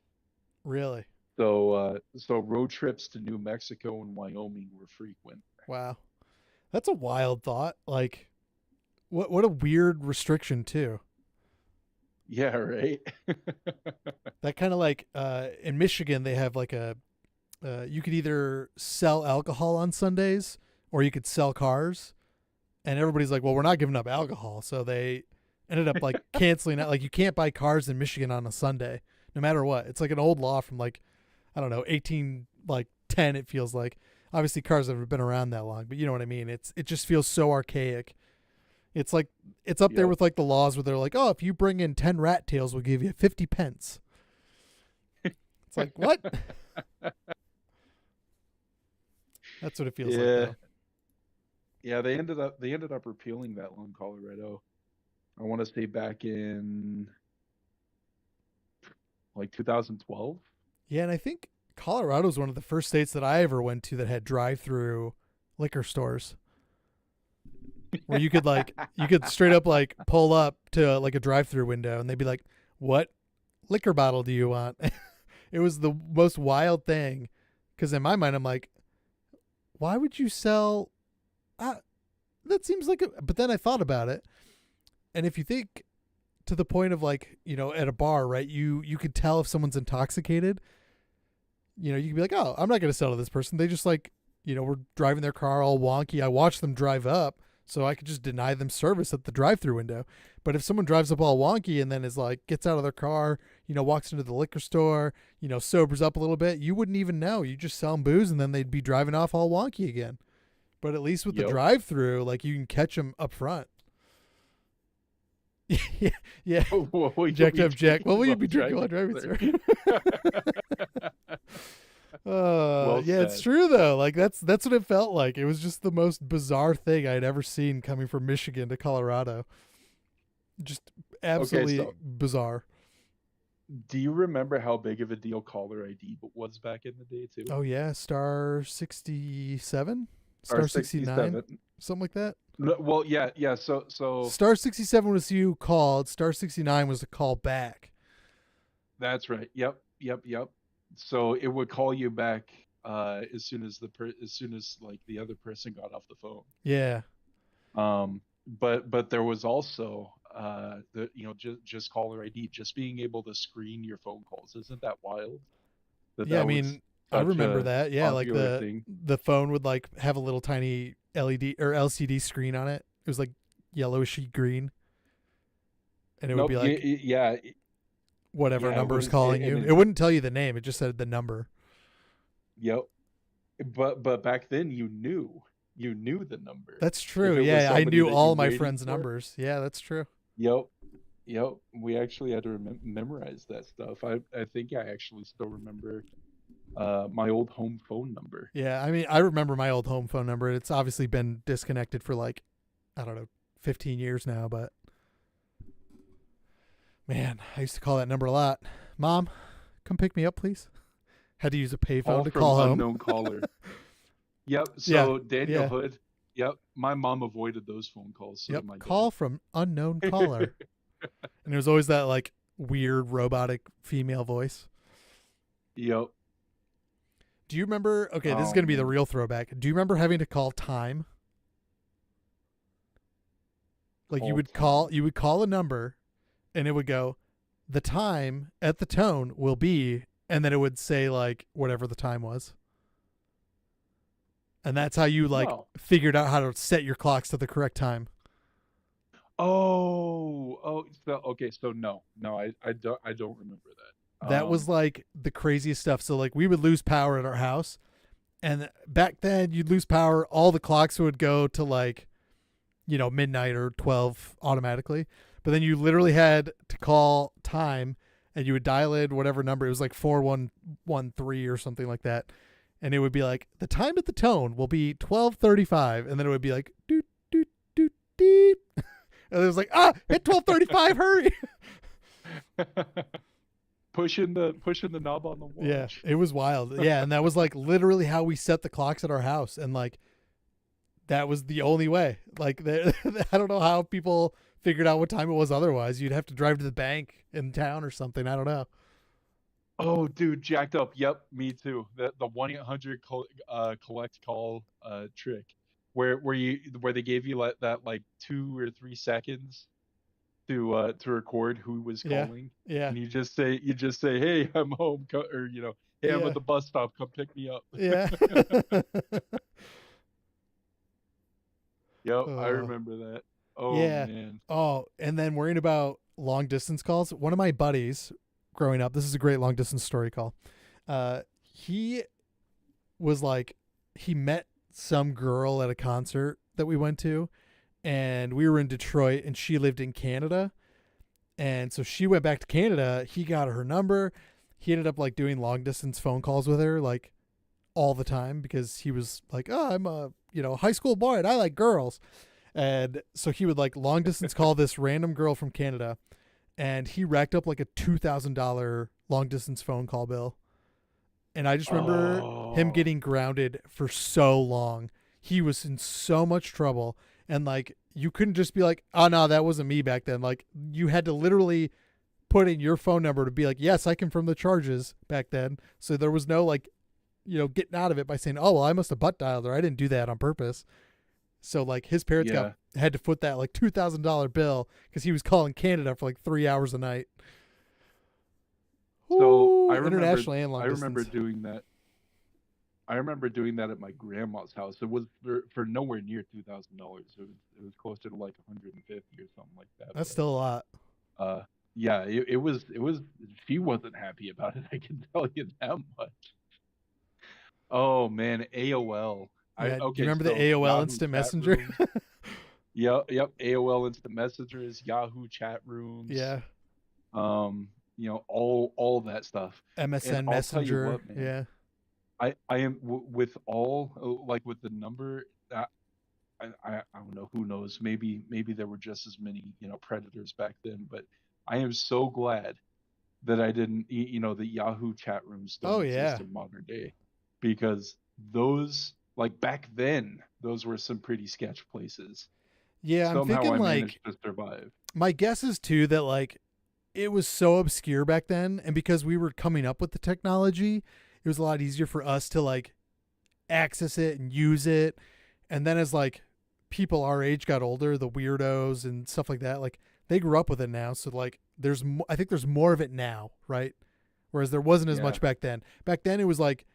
Really? So road trips to New Mexico and Wyoming were frequent. Wow. That's a wild thought. Like what a weird restriction too. Yeah, right. That kind of like in Michigan they have like you could either sell alcohol on Sundays or you could sell cars, and everybody's like, well, we're not giving up alcohol, so they ended up like canceling out. Like you can't buy cars in Michigan on a Sunday no matter what. It's like an old law from like, I don't know, 1810. It feels like, obviously cars haven't been around that long, but you know what I mean. It just feels so archaic. It's like it's up there with like the laws where they're like, oh, if you bring in 10 rat tails, we'll give you 50 pence. It's like, what? That's what it feels like. Though. Yeah, they ended up repealing that law in Colorado. I want to say back in like 2012. Yeah, and I think Colorado is one of the first states that I ever went to that had drive-through liquor stores. Where you could straight up like pull up to like a drive-through window and they'd be like, "What liquor bottle do you want?" It was the most wild thing, because in my mind I'm like, why would you sell that seems like but then I thought about it, and if you think to the point of like, you know, at a bar, right, you could tell if someone's intoxicated. You know, you can be like, "Oh, I'm not going to sell to this person. They just like, you know, were driving their car all wonky. I watched them drive up, so I could just deny them service at the drive-through window." But if someone drives up all wonky and then is like, gets out of their car, you know, walks into the liquor store, you know, sobers up a little bit, you wouldn't even know. You just sell them booze and then they'd be driving off all wonky again. But at least with the drive-through, like you can catch them up front. Yeah. Jacked up Jack. What will you be drinking while driving through? Yeah, it's true though. Like that's what it felt like. It was just the most bizarre thing I'd ever seen coming from Michigan to Colorado. Just absolutely bizarre. Do you remember how big of a deal caller ID was back in the day too? Oh yeah, Star 67, Star 69, something like that. Well, yeah. So Star 67 was you called. Star 69 was the call back. That's right. Yep. So it would call you back as soon as like the other person got off the phone. Yeah. But there was also the just caller ID, just being able to screen your phone calls. Isn't that wild? Yeah, I That was mean, I such remember a that. Yeah, like popular the thing. the phone would like have a little tiny LED or LCD screen on it. It was like yellowishy green, and it would Nope. be Yeah, like yeah, whatever yeah. It number's was, calling and you. it, It wouldn't tell you the name. It just said the number. yep. But back then you knew the number. That's If true. it was Yeah, I somebody knew that you're all my waiting friends' for. numbers. Yeah, that's true. Yep. Yep. We actually had to memorize that stuff. I think I actually still remember my old home phone number. Yeah, I mean, I remember my old home phone number. It's obviously been disconnected for like, I don't know, 15 years now, but man, I used to call that number a lot. Mom, come pick me up, please. Had to use a payphone All to from call home. unknown caller. Yep. Yeah, So Daniel yeah, Hood. Yep. My mom avoided those phone calls. So yep. did my Call from unknown caller. dad. And it was always that like weird robotic female voice. Yep. Do you remember? Okay, this is Oh going to be the man. real throwback. Do you remember having to call time? Like Call time. you would call a number and it would go, the time at the tone will be, and then it would say like whatever the time was. And that's how you like No. figured out how to set your clocks to the correct time. Oh. So okay. So no. No. I don't remember that. That was like the craziest stuff. So like we would lose power at our house, and back then you'd lose power, all the clocks would go to like, midnight or 12 automatically. But then you literally had to call time and you would dial in whatever number. It was like 4113 or something like that. And it would be like, the time at the tone will be 12:35. And then it would be like, doot, doot, doot, doot. And it was like, hit 12:35, hurry. pushing the knob on the Yeah, watch. it was wild. Yeah. And that was like literally how we set the clocks at our house. And like, that was the only way. Like, I don't know how people figured out what time it was otherwise. You'd have to drive to the bank in town or something. I don't know. Oh, dude, jacked up. Yep, me too. The 1-800 collect call trick, where they gave you that like 2 or 3 seconds to record who was Yeah. calling, Yeah. and you just say, hey, I'm home, or hey, I'm Yeah. at the bus stop, come pick me up. Yeah. Yep, I Oh, remember that. Oh yeah. man. Oh, and then worrying about long distance calls. One of my buddies growing up, this is a great long distance story call. He was like, he met some girl at a concert that we went to, and we were in Detroit and she lived in Canada. And so she went back to Canada. He got her number. He ended up like doing long distance phone calls with her like all the time because he was like, oh, I'm a, high school boy and I like girls. And so he would like long distance call this random girl from Canada, and he racked up like a $2,000 long distance phone call bill. And I just remember him Oh, getting grounded for so long. He was in so much trouble. And like, you couldn't just be like, oh, no, that wasn't me back then. Like, you had to literally put in your phone number to be like, yes, I confirm the charges back then. So there was no like, getting out of it by saying, oh, well, I must have butt dialed her. I didn't do that on purpose. So like his parents yeah. had to foot that like $2,000 bill because he was calling Canada for like 3 hours a night. So Ooh, I remember internationally and I long remember distance. doing that. I remember doing that at my grandma's house. It was for nowhere near $2,000. It was closer to like 150 or something like that. That's still a lot. But yeah, it was. She wasn't happy about it. I can tell you that much. Oh man, AOL. I Yeah. Do you okay. remember the So AOL Yahoo Instant chat Messenger? rooms. Yep. AOL Instant Messengers, Yahoo chat rooms. Yeah. All that stuff. And MSN I'll tell you Messenger. what, man. Yeah. I am with all like with the number that I don't know, who knows, maybe there were just as many predators back then, but I am so glad that I didn't the Yahoo chat rooms don't Oh, exist yeah. in modern day, because those, like, back then, those were some pretty sketch places. Yeah. I'm Somehow thinking I like, managed to survive. my guess is too that like it was so obscure back then. And because we were coming up with the technology, it was a lot easier for us to like access it and use it. And then as like people our age got older, the weirdos and stuff like that, like they grew up with it now, so like I think there's more of it now, right? Whereas there wasn't as Yeah. much back then. Back then it was like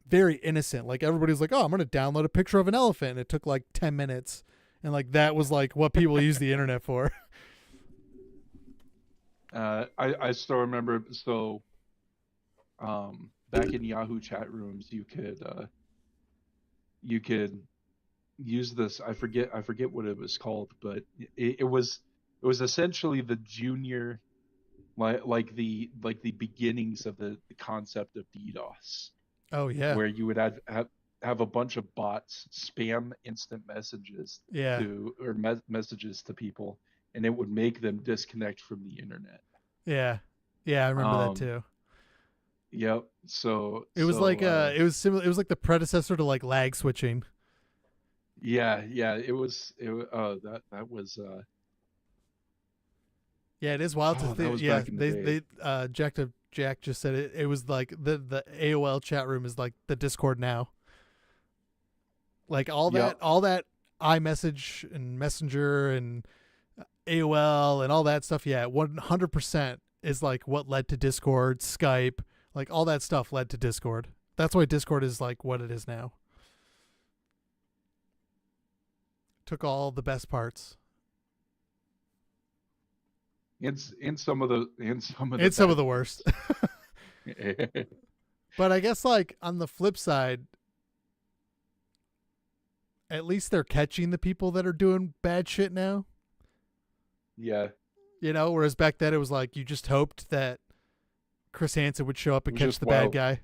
very innocent. Like everybody was like, "Oh, I'm going to download a picture of an elephant." And it took like 10 minutes. And like that was like what people use the internet for. I still remember. So, back in Yahoo chat rooms, you could use this. I forget what it was called, but it was essentially the junior, like the beginnings of the concept of DDoS, Oh yeah. where you would have a bunch of bots spam instant messages Yeah. messages to people, and it would make them disconnect from the internet. Yeah. Yeah, I remember that Um, too. yep. So It was like it was similar, it was like the predecessor to like lag switching. yeah, that was Yeah, it is wild to that think. was Yeah, back in the day. Jack just said it. It was like the AOL chat room is like the Discord now. Like Yep. all that iMessage and Messenger and AOL and all that stuff. Yeah, 100% is like what led to Discord, Skype, like all that stuff led to Discord. That's why Discord is like what it is now. Took all the best parts. In some of the It's some of bad the worst. parts. But I guess like on the flip side, at least they're catching the people that are doing bad shit now. Yeah. You know, whereas back then it was like you just hoped that Chris Hansen would show up and It was catch just the bad wild. guy.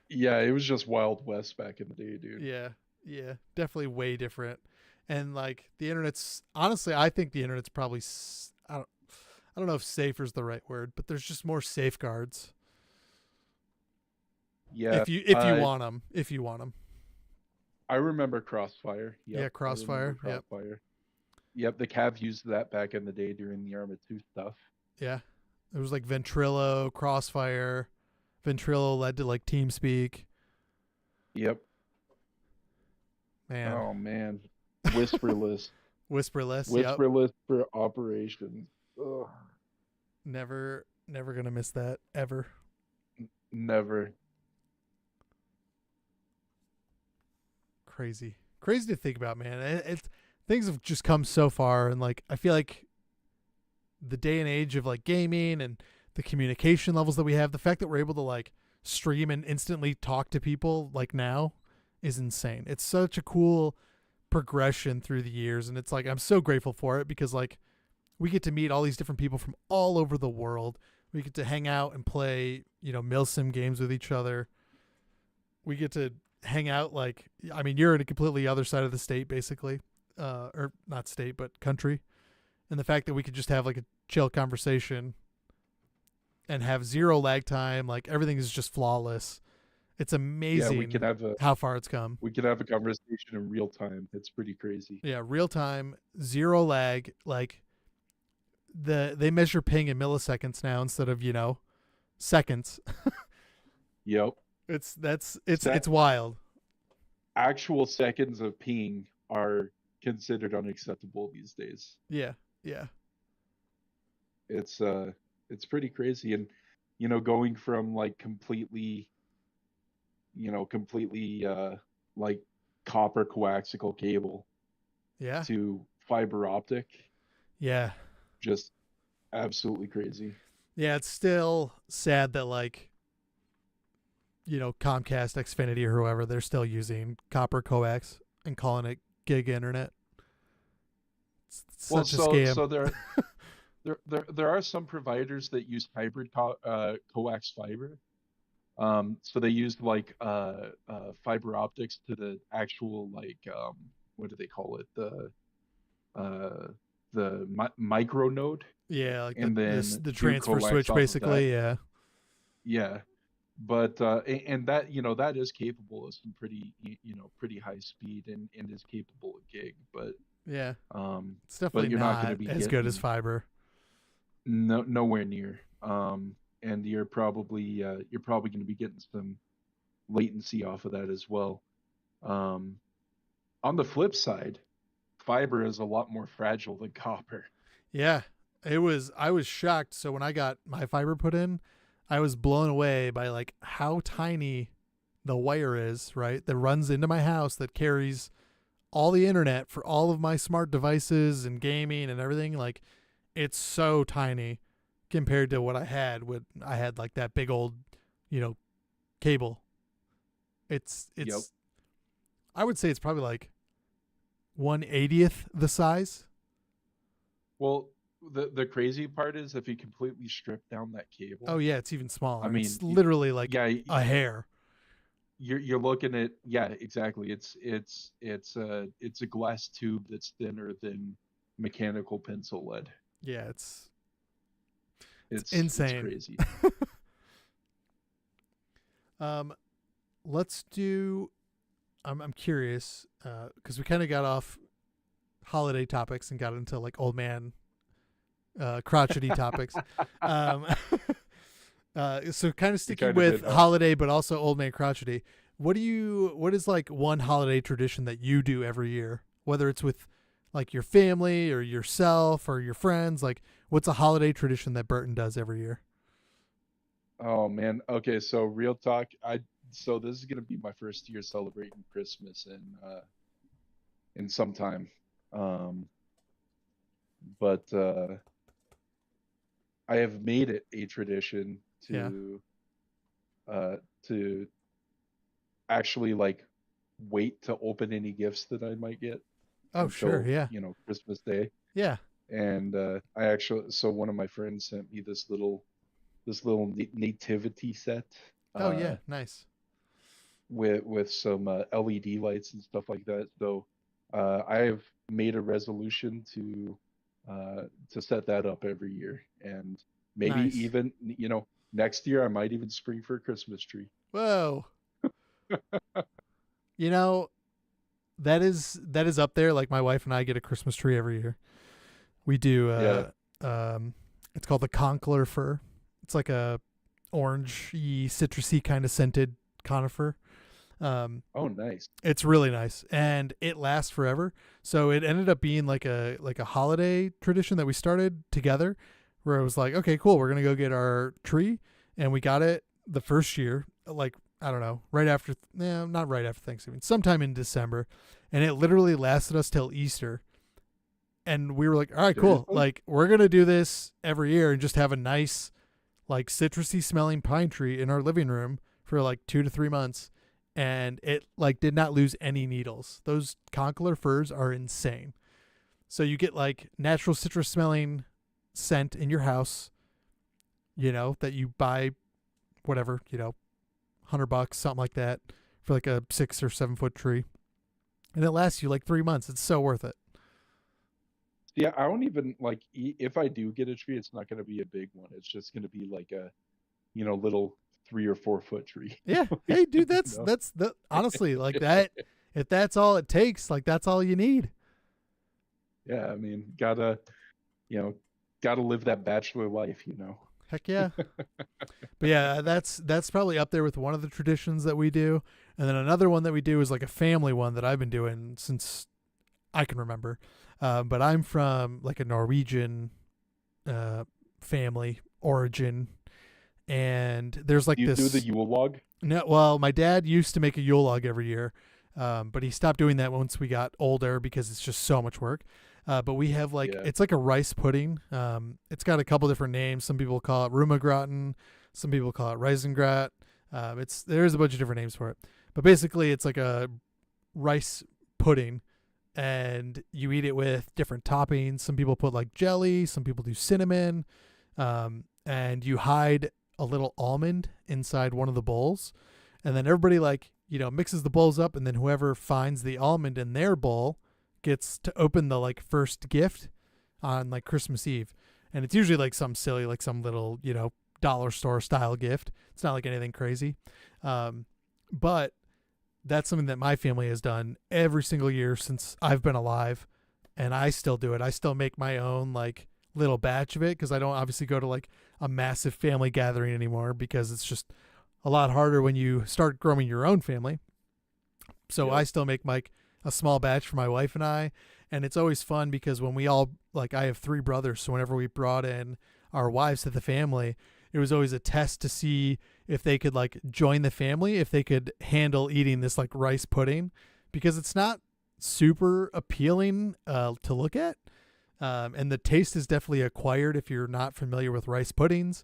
Yeah, it was just Wild West back in the day, dude. Yeah, yeah, definitely way different. And like the internet's honestly, I think the internet's probably I don't know if safer is the right word, but there's just more safeguards Yeah. if you want them, if you want them. I remember Crossfire. Yeah, Yep, I remember Crossfire. Yep. Crossfire. Yep, the Cav used that back in the day during the Arma 2 stuff. Yeah. It was like Ventrilo, Crossfire. Ventrilo led to like TeamSpeak. Yep. Man. Oh man. Whisperless. Whisperless. Yep. Whisperless for operations. Ugh. Never gonna miss that ever. Never. Crazy to think about, man. It's things have just come so far, and like I feel like the day and age of like gaming and the communication levels that we have, the fact that we're able to like stream and instantly talk to people like now is insane. It's such a cool progression through the years, and it's like I'm so grateful for it because like we get to meet all these different people from all over the world. We get to hang out and play, you know, milsim games with each other. We get to hang out like I mean, you're in a completely other side of the state basically. Or not state, but country. And the fact that we could just have like a chill conversation and have zero lag time, like everything is just flawless. It's amazing how far it's come. We could have a conversation in real time. It's pretty crazy. Yeah, real time, zero lag. Like they measure ping in milliseconds now instead of, you know, seconds. Yep. It's wild. Actual seconds of ping are considered unacceptable these days. Yeah. Yeah. It's pretty crazy. And you know, going from like completely like copper coaxial cable Yeah. to fiber optic, Yeah. just absolutely crazy. Yeah, it's still sad that like, you know, Comcast, Xfinity, or whoever, they're still using copper coax and calling it gig internet. It's such a scam. So there are some providers that use hybrid coax fiber. So they use like fiber optics to the actual like what do they call it, micro node, Yeah, like and then the do transfer coax switch off of basically. that. Yeah. Yeah, but and that, you know, that is capable of some pretty high speed and is capable of gig, but Yeah. It's but definitely you're not going to not be as good as getting fiber. nowhere near. And you're probably going to be getting some latency off of that as well. On the flip side, fiber is a lot more fragile than copper. Yeah. I was shocked. So when I got my fiber put in, I was blown away by like how tiny the wire is, right? That runs into my house that carries all the internet for all of my smart devices and gaming and everything. Like it's so tiny compared to what I had when I had like that big old, cable. It's Yep. I would say it's probably like 1/80th the size. Well, the crazy part is if you completely strip down that cable. Oh yeah, it's even smaller. I mean, It's literally like yeah, a hair. you're looking at, yeah, exactly. It's a glass tube that's thinner than mechanical pencil lead. Yeah, it's It's insane. crazy. Let's do. I'm curious because we kind of got off holiday topics and got into like old man, crotchety topics. Um, so kind of sticking with holiday, but also old man crotchety. What is like one holiday tradition that you do every year? Whether it's with like your family or yourself or your friends, like what's a holiday tradition that Burton does every year? Oh man. Okay, so real talk. So this is gonna be my first year celebrating Christmas in some time. Um, but I have made it a tradition Yeah. uh to actually like wait to open any gifts that I might get Oh sure. until, Yeah. Christmas Day. Yeah. And I actually, so one of my friends sent me this little nativity set Oh uh yeah. Nice. with some LED lights and stuff like that. So I have made a resolution to set that up every year, and maybe Nice. even next year I might even spring for a Christmas tree. Whoa. You know, that is up there. Like my wife and I get a Christmas tree every year. We do Yeah. it's called the conchler fir. It's like a orangey, citrusy kind of scented conifer. Oh, nice. It's really nice and it lasts forever. So it ended up being like a holiday tradition that we started together where it was like, okay, cool, we're going to go get our tree, and we got it the first year, like I don't know, right after not right after Thanksgiving, sometime in December, and it literally lasted us till Easter. And we were like, all right, cool. Seriously? Like we're going to do this every year and just have a nice like citrusy smelling pine tree in our living room for like 2 to 3 months, and it like did not lose any needles. Those conchler firs are insane. So you get like natural citrus smelling scent in your house, that you buy whatever, $100, something like that, for like a 6 or 7 foot tree. And it lasts you like 3 months. It's so worth it. Yeah, I don't even like if I do get a tree, it's not going to be a big one. It's just going to be like a, little 3 or 4 foot tree. Yeah. Hey, dude, You that's know? that's the honestly like that. If that's all it takes, like that's all you need. Yeah, I mean, you know, gotta live that bachelor life. Heck yeah. But yeah, that's probably up there with one of the traditions that we do. And then another one that we do is like a family one that I've been doing since I can remember. But I'm from like a Norwegian family origin, and there's like Do you do the this. Yule log? No, well, my dad used to make a Yule log every year, but he stopped doing that once we got older because it's just so much work. But we have like Yeah. it's like a rice pudding. It's got a couple different names. Some people call it rumagratin. Some people call it Reisengrat. There's a bunch of different names for it. But basically, it's like a rice pudding, and you eat it with different toppings. Some people put like jelly. Some people do cinnamon, and you hide a little almond inside one of the bowls, and then everybody mixes the bowls up, and then whoever finds the almond in their bowl gets to open the like first gift on like Christmas Eve. And it's usually like some silly, like some little, dollar store style gift. It's not like anything crazy. But that's something that my family has done every single year since I've been alive. And I still do it. I still make my own like little batch of it because I don't obviously go to like a massive family gathering anymore because it's just a lot harder when you start growing your own family. So Yep. I still make like a small batch for my wife and I, And it's always fun because when we all, like, I have 3 brothers, so whenever we brought in our wives to the family, it was always a test to see if they could like join the family, if they could handle eating this like rice pudding, because it's not super appealing to look at. And the taste is definitely acquired if you're not familiar with rice puddings.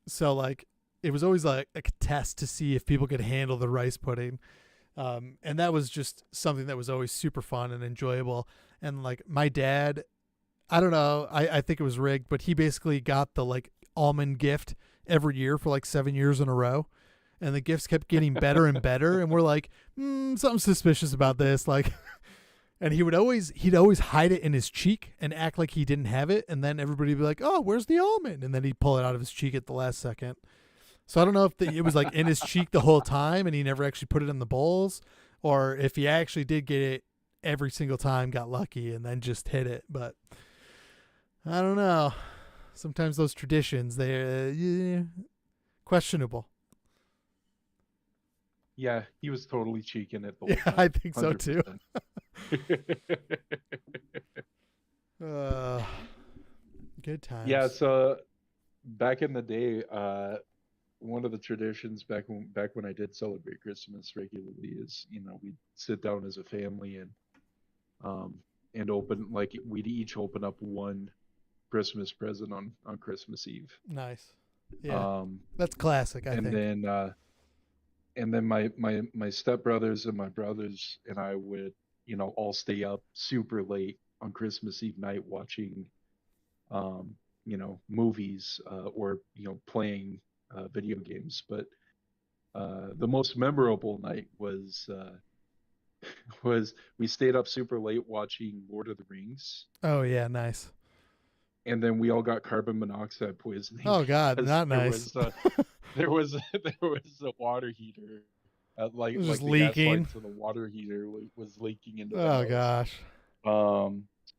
So like it was always like a test to see if people could handle the rice pudding. And that was just something that was always super fun and enjoyable. And like my dad, I don't know, I think it was rigged, but he basically got the like almond gift every year for like 7 years in a row. And the gifts kept getting better and better. And we're like, something suspicious about this. Like, and he'd always hide it in his cheek and act like he didn't have it. And then everybody would be like, oh, where's the almond? And then he'd pull it out of his cheek at the last second. So I don't know if it was like in his cheek the whole time and he never actually put it in the bowls, or if he actually did get it every single time, got lucky, and then just hit it. But I don't know. Sometimes those traditions, they're questionable. Yeah, he was totally cheeking it the whole Yeah, time. I think so too. Good times. Yeah, so back in the day, one of the traditions back when I did celebrate Christmas regularly is, we'd sit down as a family and open, like, we'd each open up one Christmas present on Christmas Eve. Nice. Yeah. That's classic, I think. And then my stepbrothers and my brothers and I would, all stay up super late on Christmas Eve night watching movies or playing video games. But the most memorable night was we stayed up super late watching Lord of the Rings. Oh yeah, nice. And then we all got carbon monoxide poisoning. Oh God, not nice. There was a water heater, like just the leaking. gas line to the water heater was leaking into the house. Gosh.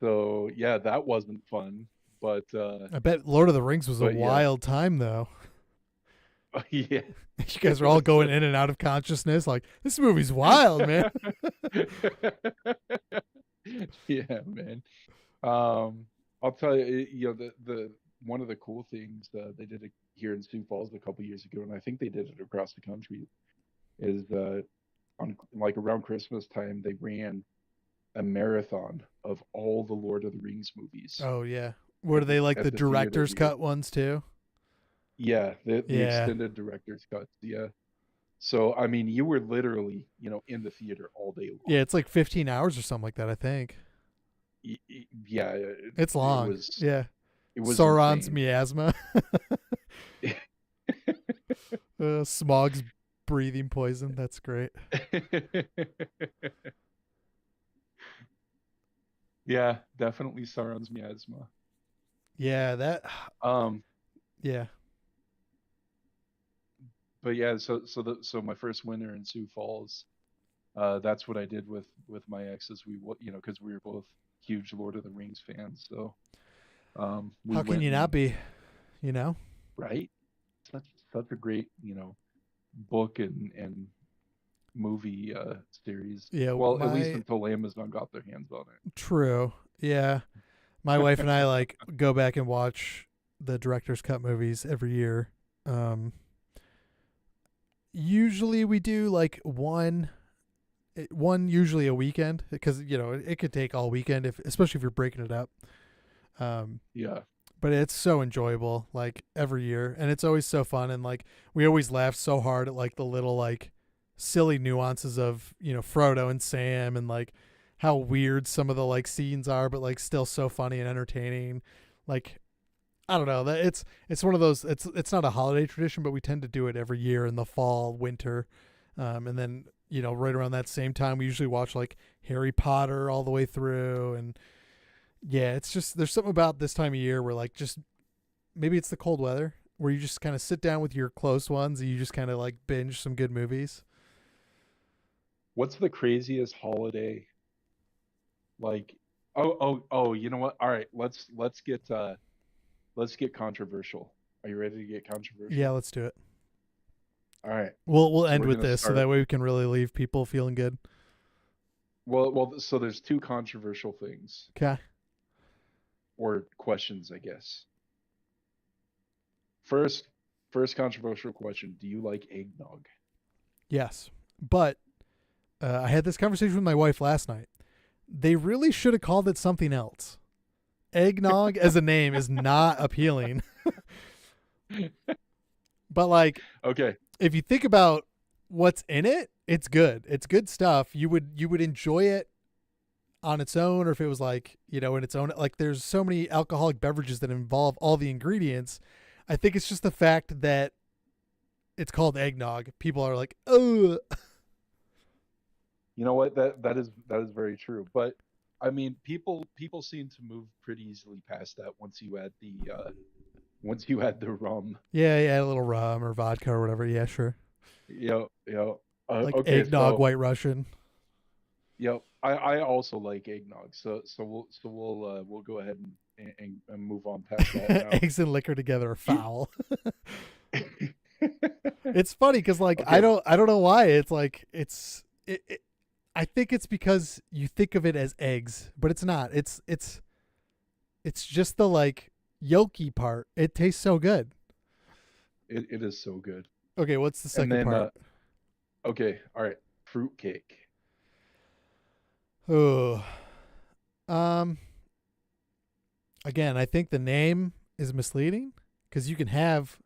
So yeah, that wasn't fun. But I bet Lord of the Rings was a wild time though. Yeah. You guys were all going in and out of consciousness. Like, this movie's wild, man. Yeah, man. I'll tell you, the one of the cool things they did here in Sioux Falls a couple years ago, and I think they did it across the country, is on like around Christmas time they ran a marathon of all the Lord of the Rings movies. Oh yeah, were they like the director's cut ones too? Yeah, the extended director's cuts. Yeah. So I mean, you were literally in the theater all day long. Yeah, it's like 15 hours or something like that, I think. Yeah, it's long. It was Sauron's insane. miasma. Smog's breathing poison. That's great. Yeah, definitely Sauron's miasma. Yeah, that. Yeah. But yeah, so my first winter in Sioux Falls, that's what I did with my exes. We because we were both huge Lord of the Rings fans. So how can you not be? Right? Such a great book and movie series. Yeah. Well, at least until Amazon got their hands on it. True. Yeah. My wife and I like go back and watch the director's cut movies every year. Usually we do like one usually a weekend, because it could take all weekend especially if you're breaking it up. Yeah. But it's so enjoyable, like every year, and it's always so fun, and like we always laugh so hard at like the little like silly nuances of Frodo and Sam, and like how weird some of the like scenes are, but like still so funny and entertaining. Like, I don't know, that it's one of those, it's not a holiday tradition, but we tend to do it every year in the fall, winter, and then right around that same time we usually watch like Harry Potter all the way through. And yeah, it's just, there's something about this time of year where like, just maybe it's the cold weather where you just kind of sit down with your close ones and you just kind of like binge some good movies. What's the craziest holiday? Like, oh, you know what? All right, let's get controversial. Are you ready to get controversial? Yeah, let's do it. All right. We'll end with this so that way we can really leave people feeling good. So there's two controversial things Okay. or questions, I guess. First, first controversial question: do you like eggnog? Yes. But I had this conversation with my wife last night. They really should have called it something else. Eggnog as a name is not appealing. But like, Okay, if you think about what's in it, it's good. It's good stuff. You would enjoy it on its own, or if it was like, in its own. Like, there's so many alcoholic beverages that involve all the ingredients. I think it's just the fact that it's called eggnog. People are like, oh, you know what? That is very true. But I mean, people seem to move pretty easily past that once you add the rum. yeah, yeah, a little rum or vodka or whatever. Yeah, sure. Like Okay, eggnog, so White Russian. I also like eggnog. We'll go ahead and move on past that now. Eggs and liquor together are foul. It's funny because like I Okay, don't know why it's like I think it's because you think of it as eggs, but it's not. It's just the like yolky part. It tastes so good. it is so good. Okay, what's the And second then part? okay, all right, fruitcake. Oh, um, again, I think the name is misleading because you can have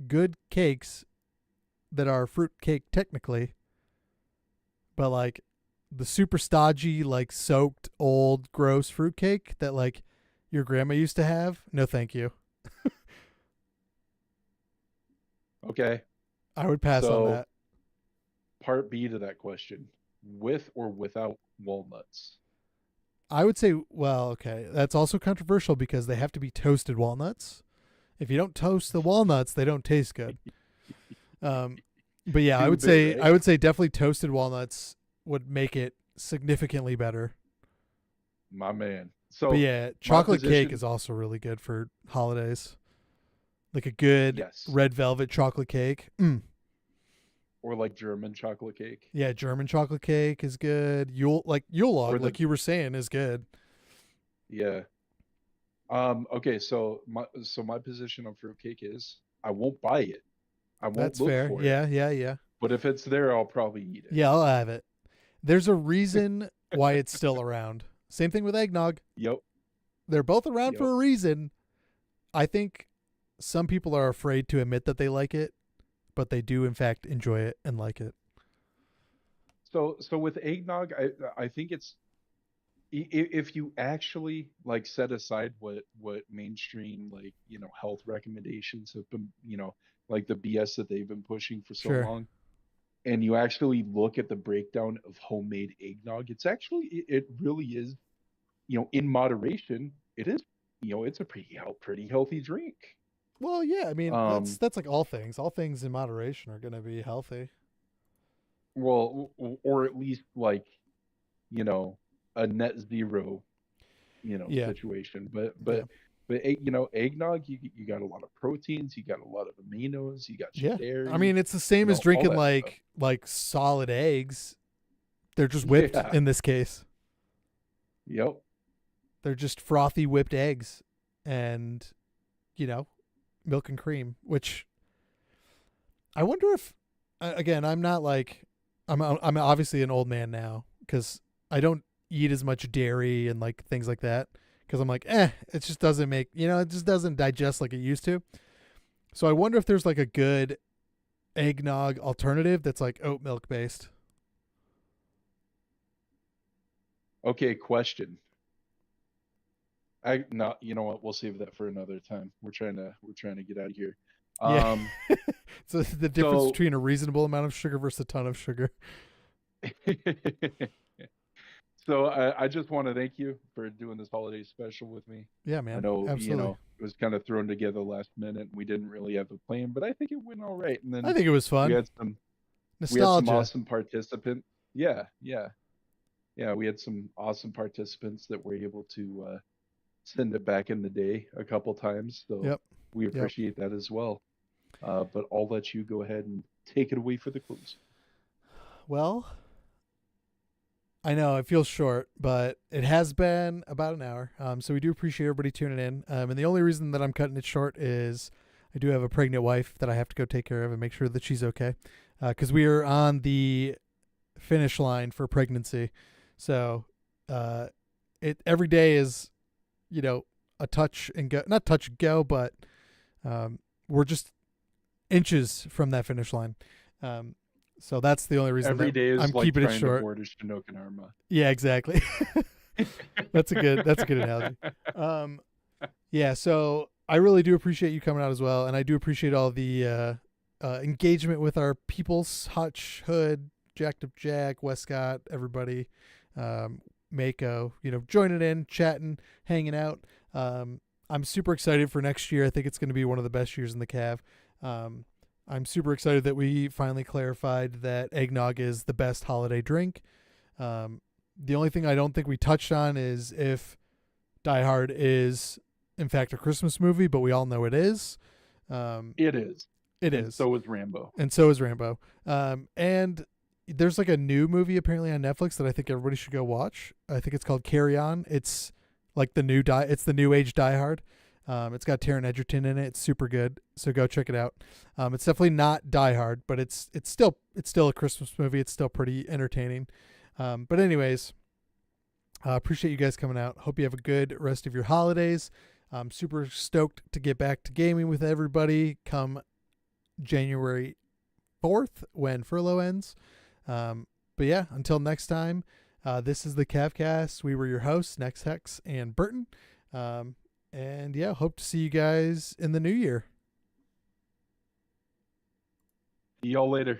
good cakes that are fruit cake technically, but like the super stodgy, like soaked, old, gross fruit cake that like your grandma used to have. No, thank you. Okay, I would pass on so that. part B to that question: with or without walnuts? I would say, well, okay, that's also controversial because they have to be toasted walnuts. If you don't toast the walnuts, they don't taste good. Um, but yeah, I Too would bit, say right? I would say definitely toasted walnuts would make it significantly better. My man. But So yeah, my chocolate cake position, is also really good for holidays. Like a good yes, red velvet chocolate cake. Mm. or like German chocolate cake, Yeah, German chocolate cake is good. Yule or log, the like you were saying, is good. yeah. Okay, so my position on fruitcake is I won't buy it. I won't That's look fair. for it. Yeah, yeah, yeah. But if it's there, I'll probably eat it. Yeah, I'll have it. There's a reason why it's still around. Same thing with eggnog. Yep, They're both around yep. for a reason. I think some people are afraid to admit that they like it, but they do in fact enjoy it and like it. So with eggnog, I think it's if you actually like set aside what mainstream like health recommendations have been like the BS that they've been pushing for so Sure. long, and you actually look at the breakdown of homemade eggnog, it's actually it really is in moderation. It is it's a pretty healthy drink. Well, yeah, I mean that's Um, that's like all things. All things in moderation are going to be healthy. well, or at least like you know a net zero Yeah. situation. But Yeah. eggnog, you got a lot of proteins, you got a lot of aminos, you got your Yeah. I dairy, mean, it's the same as all drinking that stuff. like solid eggs. They're just whipped Yeah. in this case. Yep. They're just frothy whipped eggs and, you know, milk and cream, which I wonder if again, I'm not like I'm obviously an old man now cuz I don't eat as much dairy and like things like that cuz I'm like, it just doesn't make, it just doesn't digest like it used to. So I wonder if there's like a good eggnog alternative that's like oat milk based. Okay, question. I not you know what, we'll save that for another time. We're trying to get out of here. Yeah. Um So the difference so between a reasonable amount of sugar versus a ton of sugar. so I just want to thank you for doing this holiday special with me. Yeah, I man. know, Absolutely. it was kind of thrown together last minute. We didn't really have a plan, but I think it went all right. And I then think it was we fun. had some we had some Nostalgia. awesome participants. Yeah, yeah, yeah. We had some awesome participants that were able to send it back in the day a couple times. So Yep. we Yep. appreciate that as well. But I'll let you go ahead and take it away for the close. Well, I know it feels short, but it has been about an hour. So we do appreciate everybody tuning in. And the only reason that I'm cutting it short is I do have a pregnant wife that I have to go take care of and make sure that she's okay. Because we are on the finish line for pregnancy. So it every day is, a touch and go, not touch and go, but we're just inches from that finish line. So that's the only reason Every day is I'm like keeping it trying short. to board a Chinook and Arma. Yeah, exactly. That's a good analogy. Yeah, so I really do appreciate you coming out as well, and I do appreciate all the engagement with our peoples, Hutch, Hood, Jacked Up Jack, Westcott, everybody, Mako, joining in, chatting, hanging out. I'm super excited for next year. I think it's going to be one of the best years in the Cav. I'm super excited that we finally clarified that eggnog is the best holiday drink. The only thing I don't think we touched on is if Die Hard is in fact a Christmas movie, but we all know it is. It is. It and is. So is Rambo. And so is Rambo. And there's like a new movie apparently on Netflix that I think everybody should go watch. I think it's called Carry On. It's like it's the new age Die Hard. It's got Taron Egerton in it. It's super good. So go check it out. It's definitely not Die Hard, but it's still a Christmas movie. It's still pretty entertaining. But anyways, appreciate you guys coming out. Hope you have a good rest of your holidays. I'm super stoked to get back to gaming with everybody come January 4th when furlough ends. But yeah, until next time, this is the Cav Cast. We were your hosts, Nexhex and Burton. And yeah, hope to see you guys in the new year. See y'all later.